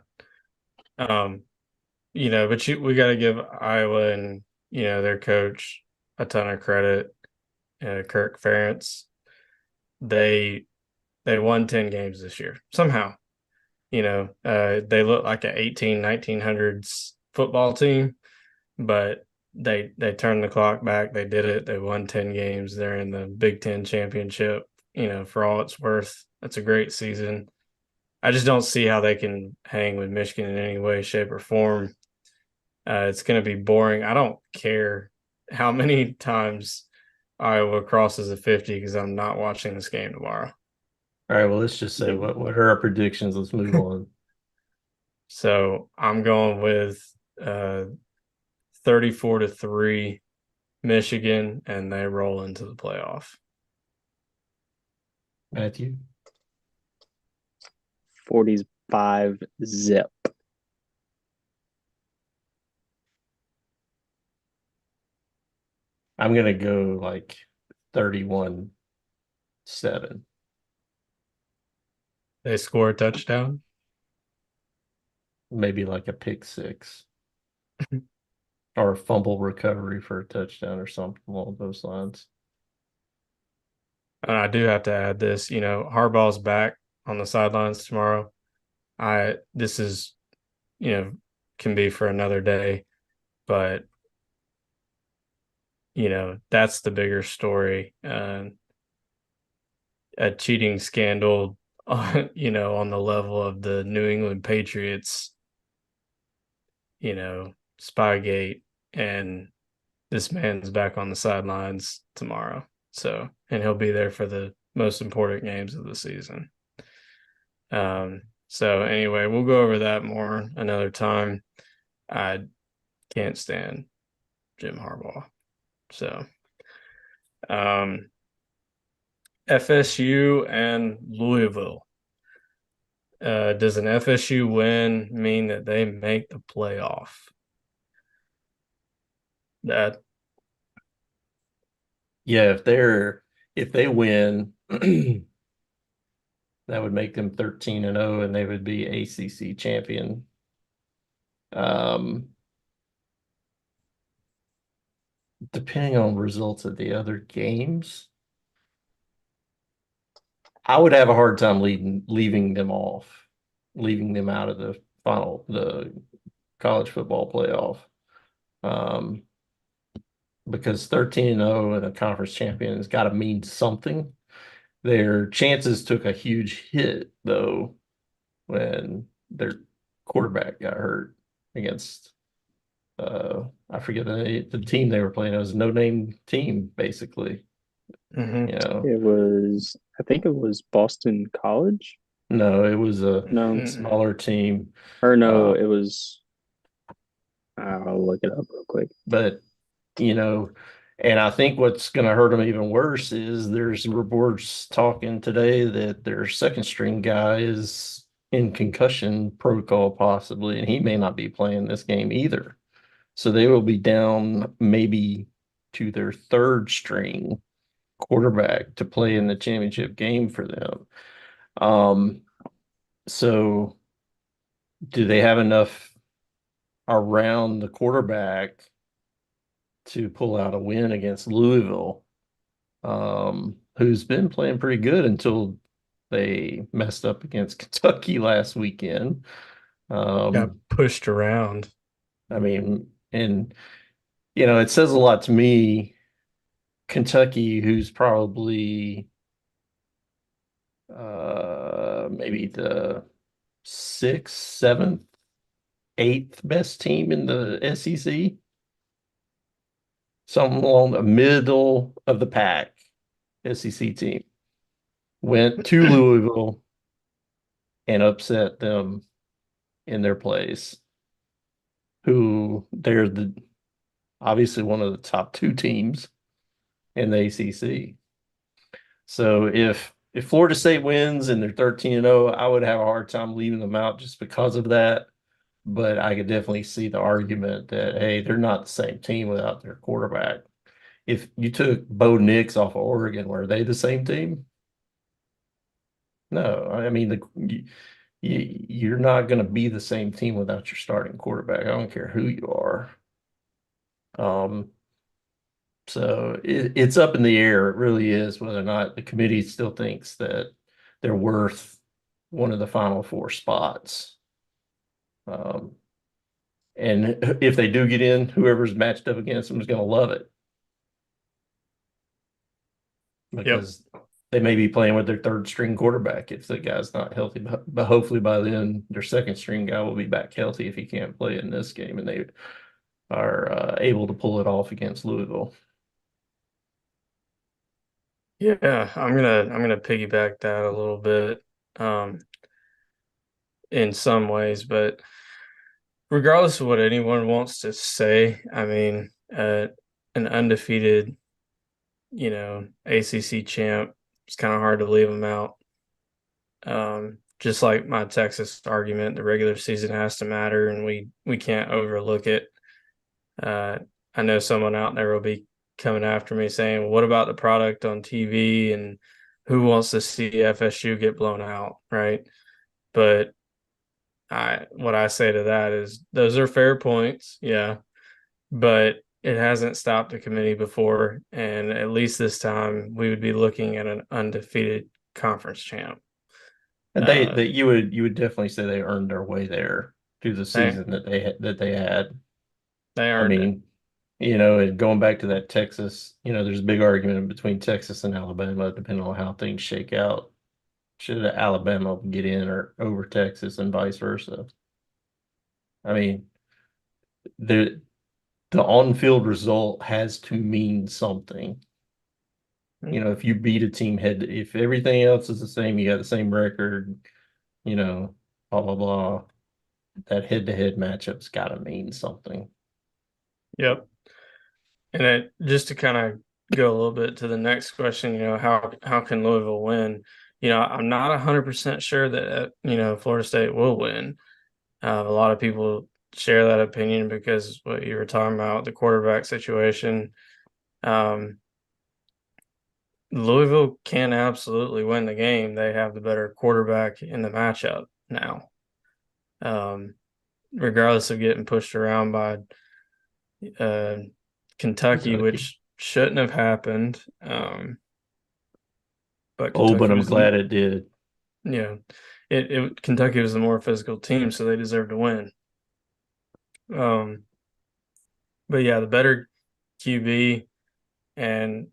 But we got to give Iowa and, their coach a ton of credit. Kirk Ferentz. They won 10 games this year somehow. They look like an 1900s football team, but they turned the clock back. They did it. They won 10 games. They're in the Big Ten championship. For all it's worth, that's a great season. I just don't see how they can hang with Michigan in any way, shape, or form. It's going to be boring. I don't care how many times Iowa crosses the 50 because I'm not watching this game tomorrow. All right, well, let's just say what are our predictions? Let's move on. So I'm going with 34-3 Michigan, and they roll into the playoff. Matthew? 45 zip. I'm gonna go like 31-7. They score a touchdown. Maybe like a pick six or a fumble recovery for a touchdown or something along those lines. And I do have to add this, Harbaugh's back on the sidelines tomorrow. This is, can be for another day, but that's the bigger story. A cheating scandal, on the level of the New England Patriots, Spygate, and this man's back on the sidelines tomorrow. So, and he'll be there for the most important games of the season. So anyway, we'll go over that more another time. I can't stand Jim Harbaugh. So, FSU and Louisville. Does an FSU win mean that they make the playoff? That Yeah, if they win, that would make them 13-0 and they would be ACC champion. Depending on results of the other games, I would have a hard time leaving them out of the college football playoff. Because 13-0 and a conference champion has got to mean something. Their chances took a huge hit, though, when their quarterback got hurt against, I forget the team they were playing. It was a no-name team, basically. I think it was Boston College. No, it was a smaller team. Or no, it was. I'll look it up real quick. But and I think what's going to hurt them even worse is there's reports talking today that their second string guy is in concussion protocol possibly, and he may not be playing this game either. So they will be down maybe to their third string quarterback to play in the championship game for them. So do they have enough around the quarterback to pull out a win against Louisville, who's been playing pretty good until they messed up against Kentucky last weekend? got pushed around. I mean, and it says a lot to me. Kentucky, who's probably maybe the sixth, seventh, eighth best team in the SEC. Something along the middle of the pack SEC team went to Louisville and upset them in their place, who they're obviously one of the top two teams in the ACC. So if Florida State wins and they're 13-0, I would have a hard time leaving them out just because of that. But I could definitely see the argument that, hey, they're not the same team without their quarterback. If you took Bo Nix off of Oregon, were they the same team? No, I mean, you're not going to be the same team without your starting quarterback. I don't care who you are. So it's up in the air. It really is, whether or not the committee still thinks that they're worth one of the final four spots. And if they do get in, whoever's matched up against them is going to love it. Because they may be playing with their third string quarterback if the guy's not healthy. But hopefully by then, their second string guy will be back healthy if he can't play in this game, and they are able to pull it off against Louisville. Yeah, I'm gonna piggyback that a little bit, in some ways, but regardless of what anyone wants to say, I mean, an undefeated, ACC champ. It's kind of hard to leave them out. Just like my Texas argument, the regular season has to matter, and we can't overlook it. I know someone out there will be coming after me saying, well, what about the product on TV, and who wants to see FSU get blown out, right? But what I say to that is those are fair points, yeah, but it hasn't stopped the committee before, and at least this time we would be looking at an undefeated conference champ. And you would definitely say they earned their way there through the season that they had. They I earned it. mean, and going back to that Texas, there's a big argument between Texas and Alabama, depending on how things shake out. Should Alabama get in or over Texas and vice versa? I mean, the on-field result has to mean something. If you beat a team if everything else is the same, you got the same record, blah, blah, blah, that head-to-head matchup's got to mean something. Yep. And just to kind of go a little bit to the next question, how can Louisville win? I'm not 100% sure that, Florida State will win. A lot of people share that opinion because what you were talking about, the quarterback situation. Louisville can absolutely win the game. They have the better quarterback in the matchup now. Regardless of getting pushed around by Kentucky, which shouldn't have happened. But I'm glad it did. Yeah, Kentucky was the more physical team, so they deserved to win. But yeah, the better QB, and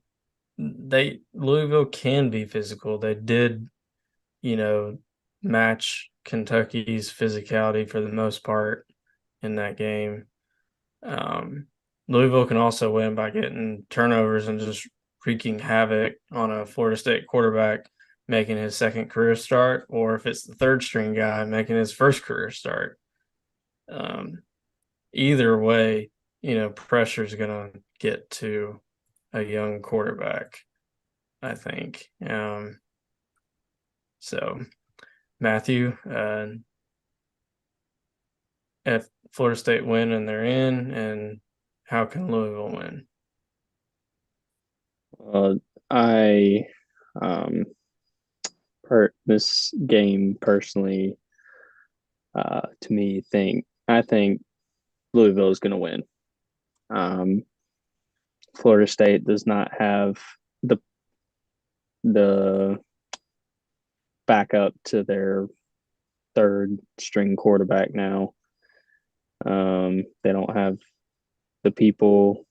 Louisville can be physical. They did, match Kentucky's physicality for the most part in that game. Louisville can also win by getting turnovers and just wreaking havoc on a Florida State quarterback making his second career start, or if it's the third string guy making his first career start. Either way, pressure is going to get to a young quarterback, I think. So, Matthew, if Florida State win and they're in, and how can Louisville win? This game personally, to me, I think Louisville is going to win. Florida State does not have the backup to their third string quarterback now. They don't have the people.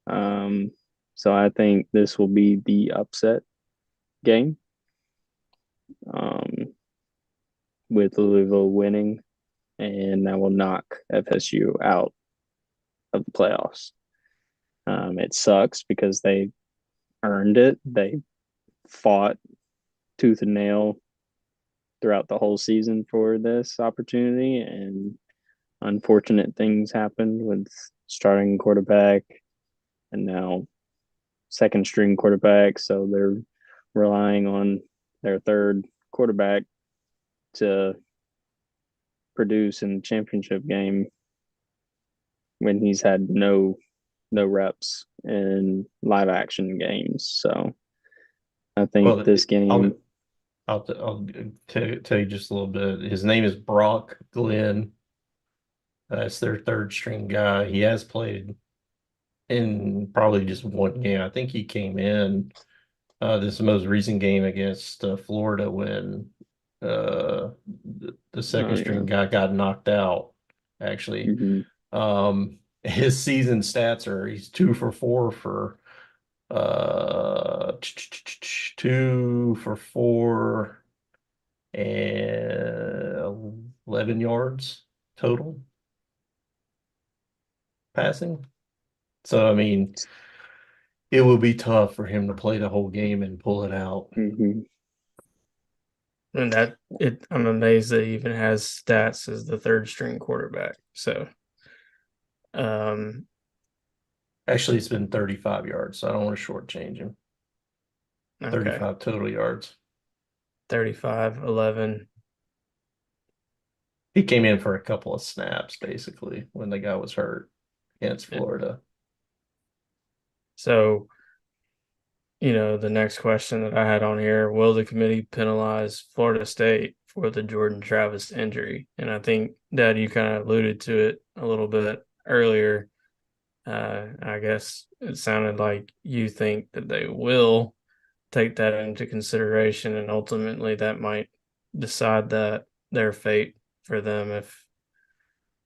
So I think this will be the upset game, with Louisville winning, and that will knock FSU out of the playoffs. It sucks because they earned it. They fought tooth and nail throughout the whole season for this opportunity, and unfortunate things happened with starting quarterback and now second string quarterback. So they're relying on their third quarterback to produce in the championship game when he's had no reps in live action games. So I think this game. I'll tell you just a little bit. His name is Brock Glenn. That's their third string guy. He has played in probably just one game. I think he came in this most recent game against Florida when the second string guy got knocked out, actually. Mm-hmm. His season stats are he's 2 for 4 for 2 for 4 and 11 yards total passing. So, I mean, it will be tough for him to play the whole game and pull it out. Mm-hmm. And I'm amazed that he even has stats as the third string quarterback. So, Actually, it's been 35 yards, so I don't want to shortchange him. Okay. 35 total yards. 35, 11. He came in for a couple of snaps, basically, when the guy was hurt against Yeah. Florida. So, the next question that I had on here, will the committee penalize Florida State for the Jordan Travis injury? And I think, Dad, you kind of alluded to it a little bit earlier. I guess it sounded like you think that they will take that into consideration, and ultimately that might decide their fate for them if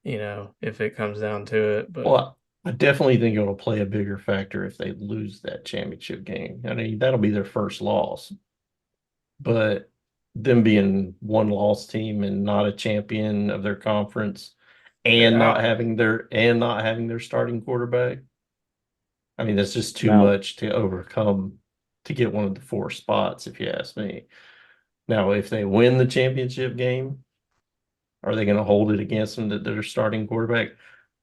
it comes down to it. But Well, I definitely think it'll play a bigger factor if they lose that championship game. I mean, that'll be their first loss. But them being one loss team and not a champion of their conference they're and out. not having their starting quarterback. I mean, that's just too Now, much to overcome to get one of the 4 spots, if you ask me. Now, if they win the championship game, are they going to hold it against them that they're starting quarterback?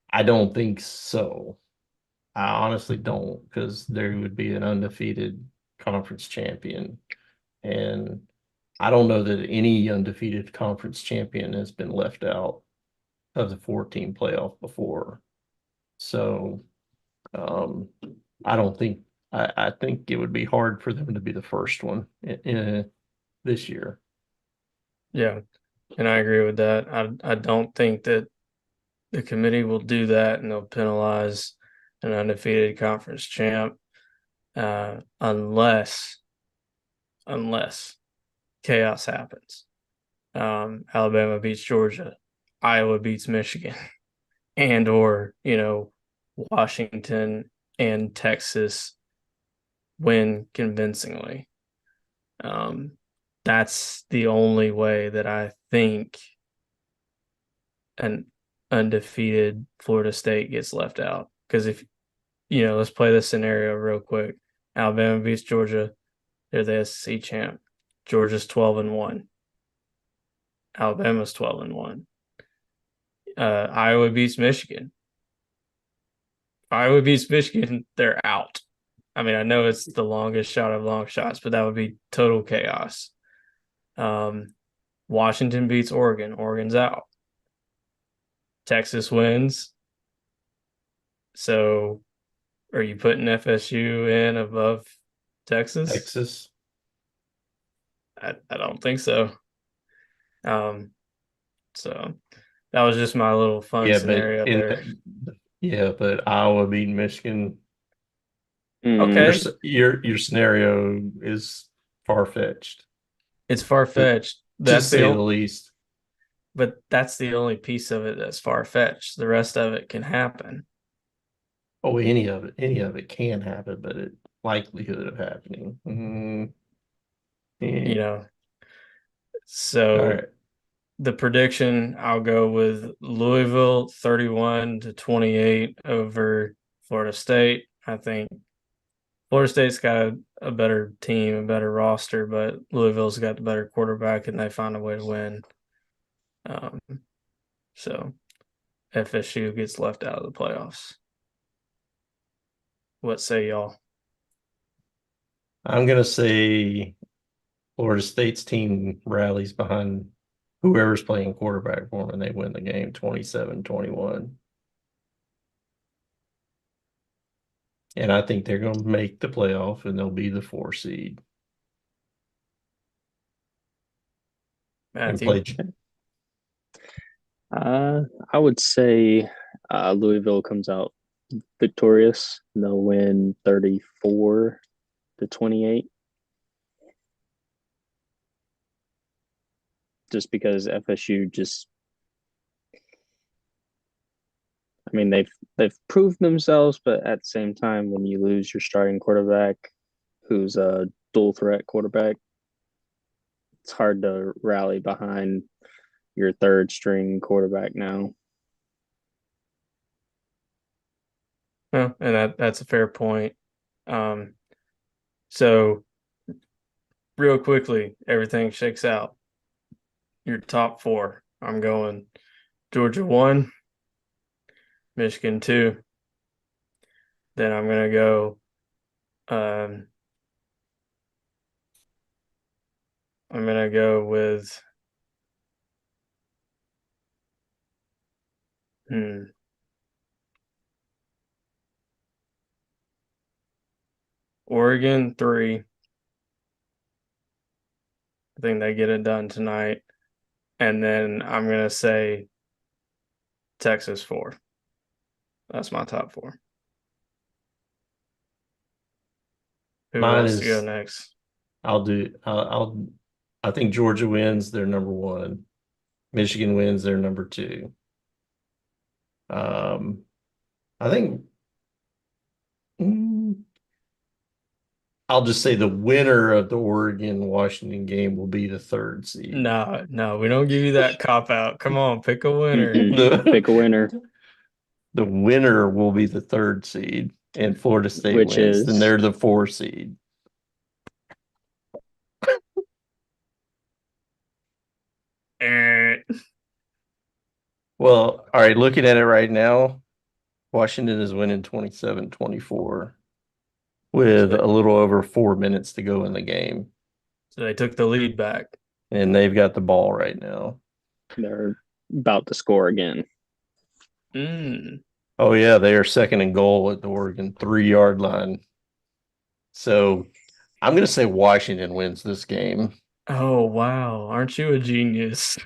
I don't think so. I honestly don't, because there would be an undefeated conference champion. And I don't know that any undefeated conference champion has been left out of the 14 playoff before. So I don't think I think it would be hard for them to be the first one this year. Yeah, and I agree with that. I don't think that the committee will do that, and they'll penalize an undefeated conference champ unless chaos happens. Alabama beats Georgia, Iowa beats Michigan, and or Washington and Texas win convincingly. That's the only way that I think an undefeated Florida State gets left out. Because if let's play this scenario real quick. Alabama beats Georgia, they're the SEC champ. Georgia's 12-1. Alabama's 12-1. Iowa beats Michigan. Iowa beats Michigan, they're out. I mean, I know it's the longest shot of long shots, but that would be total chaos. Washington beats Oregon. Oregon's out. Texas wins. So are you putting FSU in above Texas? Texas. I don't think so. So that was just my little fun scenario there. But Iowa beating Michigan. Okay. Your scenario is far-fetched, It's far-fetched. to say the least. But that's the only piece of it that's far-fetched. The rest of it can happen. Oh, any of it can happen, but it likelihood of happening. So All right. the prediction, I'll go with Louisville 31-28 over Florida State. I think Florida State's got a better team, a better roster, but Louisville's got the better quarterback, and they find a way to win. So FSU gets left out of the playoffs. What say y'all? I'm going to say Florida State's team rallies behind whoever's playing quarterback for them and they win the game 27-21. And I think they're going to make the playoff and they'll be the 4 seed. Matthew? I would say Louisville comes out victorious. They'll win 34-28. Just because FSU they've proved themselves, but at the same time, when you lose your starting quarterback, who's a dual threat quarterback, it's hard to rally behind your third string quarterback now. Well, and that's a fair point. So real quickly, everything shakes out. Your top 4. I'm going Georgia 1, Michigan 2, Then I'm gonna go. Um, I'm gonna go with. Oregon 3. I think they get it done tonight. And then I'm gonna say Texas 4. That's my top 4. Who Mine wants to go is next? I think Georgia wins, they're number 1. Michigan wins, they're number 2. I think I'll just say the winner of the Oregon-Washington game will be the 3rd seed. No, we don't give you that cop out. Come on, pick a winner. Pick a winner. The winner will be the 3rd seed, and Florida State Which wins. is? Then they're the 4 seed. Well, all right, looking at it right now, Washington is winning 27-24 with a little over 4 minutes to go in the game. So they took the lead back. And they've got the ball right now. They're about to score again. Oh, yeah, they are 2nd and goal at the Oregon 3-yard line. So I'm going to say Washington wins this game. Oh, wow. Aren't you a genius?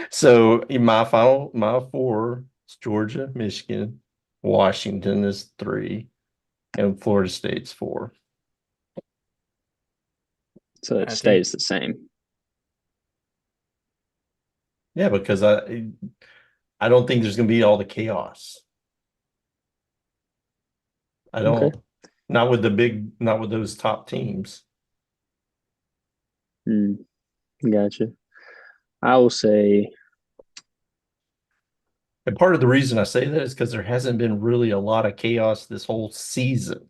So my 4 is Georgia, Michigan, Washington is 3, and Florida State's 4. So it stays the same. Yeah, because I don't think there's going to be all the chaos. I don't. Okay. Not with those top teams. Gotcha. I will say. And part of the reason I say that is because there hasn't been really a lot of chaos this whole season.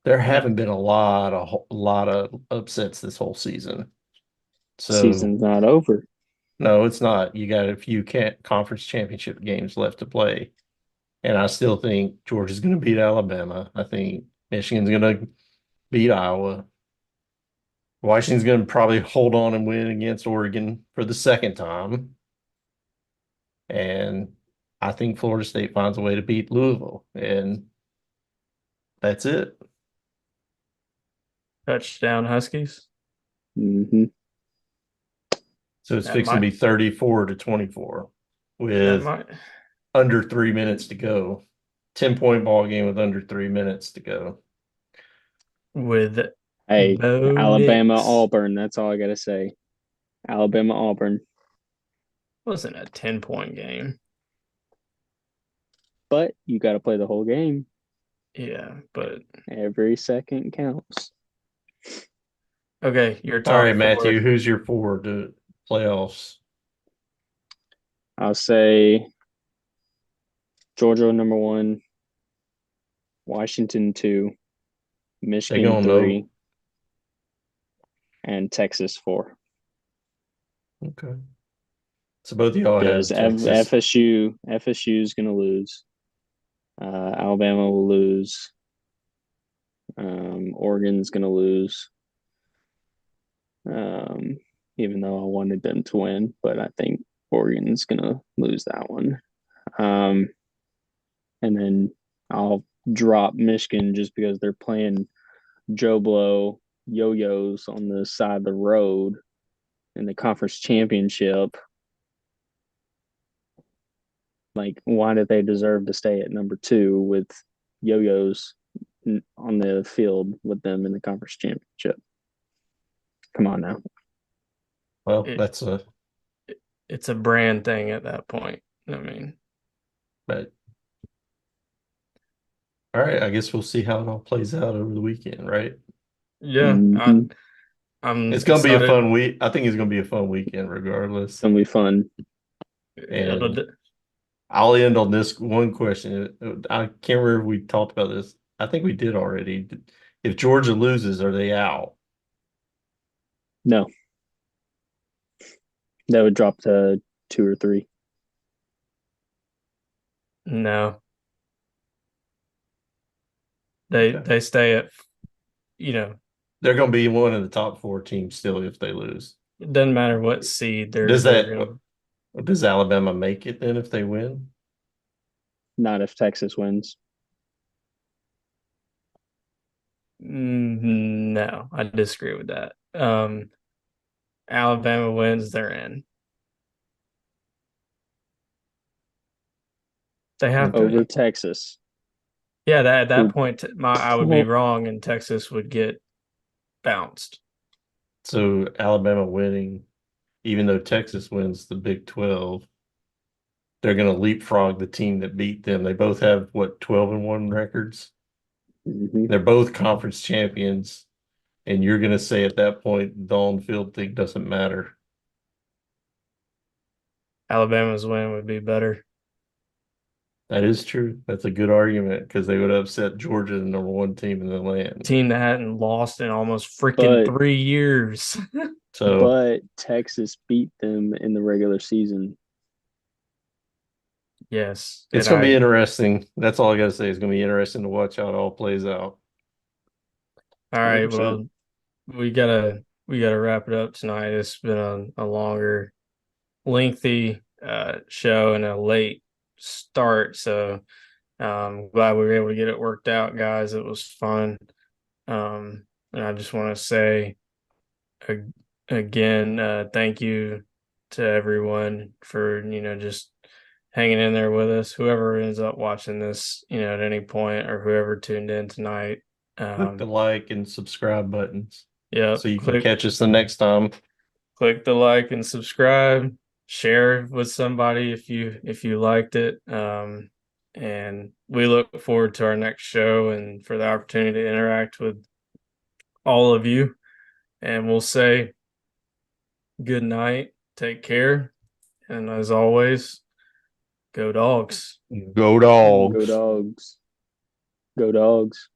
There haven't been a lot of upsets this whole season. So Season's not over. No, it's not. You got a few conference championship games left to play. And I still think Georgia's going to beat Alabama. I think Michigan's going to beat Iowa. Washington's going to probably hold on and win against Oregon for the 2nd time. And I think Florida State finds a way to beat Louisville. And that's it. Touchdown Huskies. Mm-hmm. So it's fixing to be 34-24 with under 3 minutes to go. 10-point ball game with under 3 minutes to go. With Alabama, Auburn. That's all I gotta say. Alabama, Auburn. Wasn't a 10-point game. But you got to play the whole game. Yeah, but every second counts. Okay, your top all right, 4. Matthew. Who's your 4 to playoffs? I'll say Georgia number 1, Washington 2, Michigan 3, and Texas 4. Okay. So both of y'all have Texas. FSU is going to lose. Alabama will lose. Oregon's going to lose. Even though I wanted them to win, but I think Oregon's going to lose that one. And then I'll drop Michigan just because they're playing Joe Blow yo-yos on the side of the road in the conference championship. Like, why did they deserve to stay at number 2 with yo-yos on the field with them in the conference championship? Come on now. Well, it's a brand thing at that point. I mean, but all right, I guess we'll see how it all plays out over the weekend, right? Yeah, it's gonna be a fun week. I think it's gonna be a fun weekend, regardless. It's gonna be fun. And I'll end on this one question. I can't remember if we talked about this. I think we did already. If Georgia loses, are they out? No. That would drop to 2 or 3. No. They stay at, They're going to be one of the top 4 teams still if they lose. it doesn't matter what seed Does they're gonna, does Alabama make it then if they win? Not if Texas wins. No, I disagree with that. Alabama wins, they're in. They have to. Over Texas. Yeah, at that Who- point, I would be wrong, and Texas would get bounced. So Alabama winning, even though Texas wins the Big 12, they're going to leapfrog the team that beat them. They both have 12-1 records. Mhm. They're both conference champions, and you're going to say at that point the on-field thing doesn't matter. Alabama's win would be better. That is true. That's a good argument because they would upset Georgia, the number 1 team in the land. Team that hadn't lost in almost freaking But- 3 years. So But Texas beat them in the regular season. Yes, it's going to be interesting. That's all I got to say. It's going to be interesting to watch how it all plays out. All right, 100%. well, we gotta wrap it up tonight. It's been a longer, lengthy show and a late start, so glad we were able to get it worked out, guys. It was fun, and I just want to say again, thank you to everyone for just hanging in there with us. Whoever ends up watching this, at any point, or whoever tuned in tonight. Click the like and subscribe buttons. Yeah, So you can catch us the next time. click the like and subscribe. Share with somebody if you liked it. And we look forward to our next show and for the opportunity to interact with all of you. And we'll say good night. Take care. And as always, go Dogs. Go Dogs. Go Dogs. Go Dogs.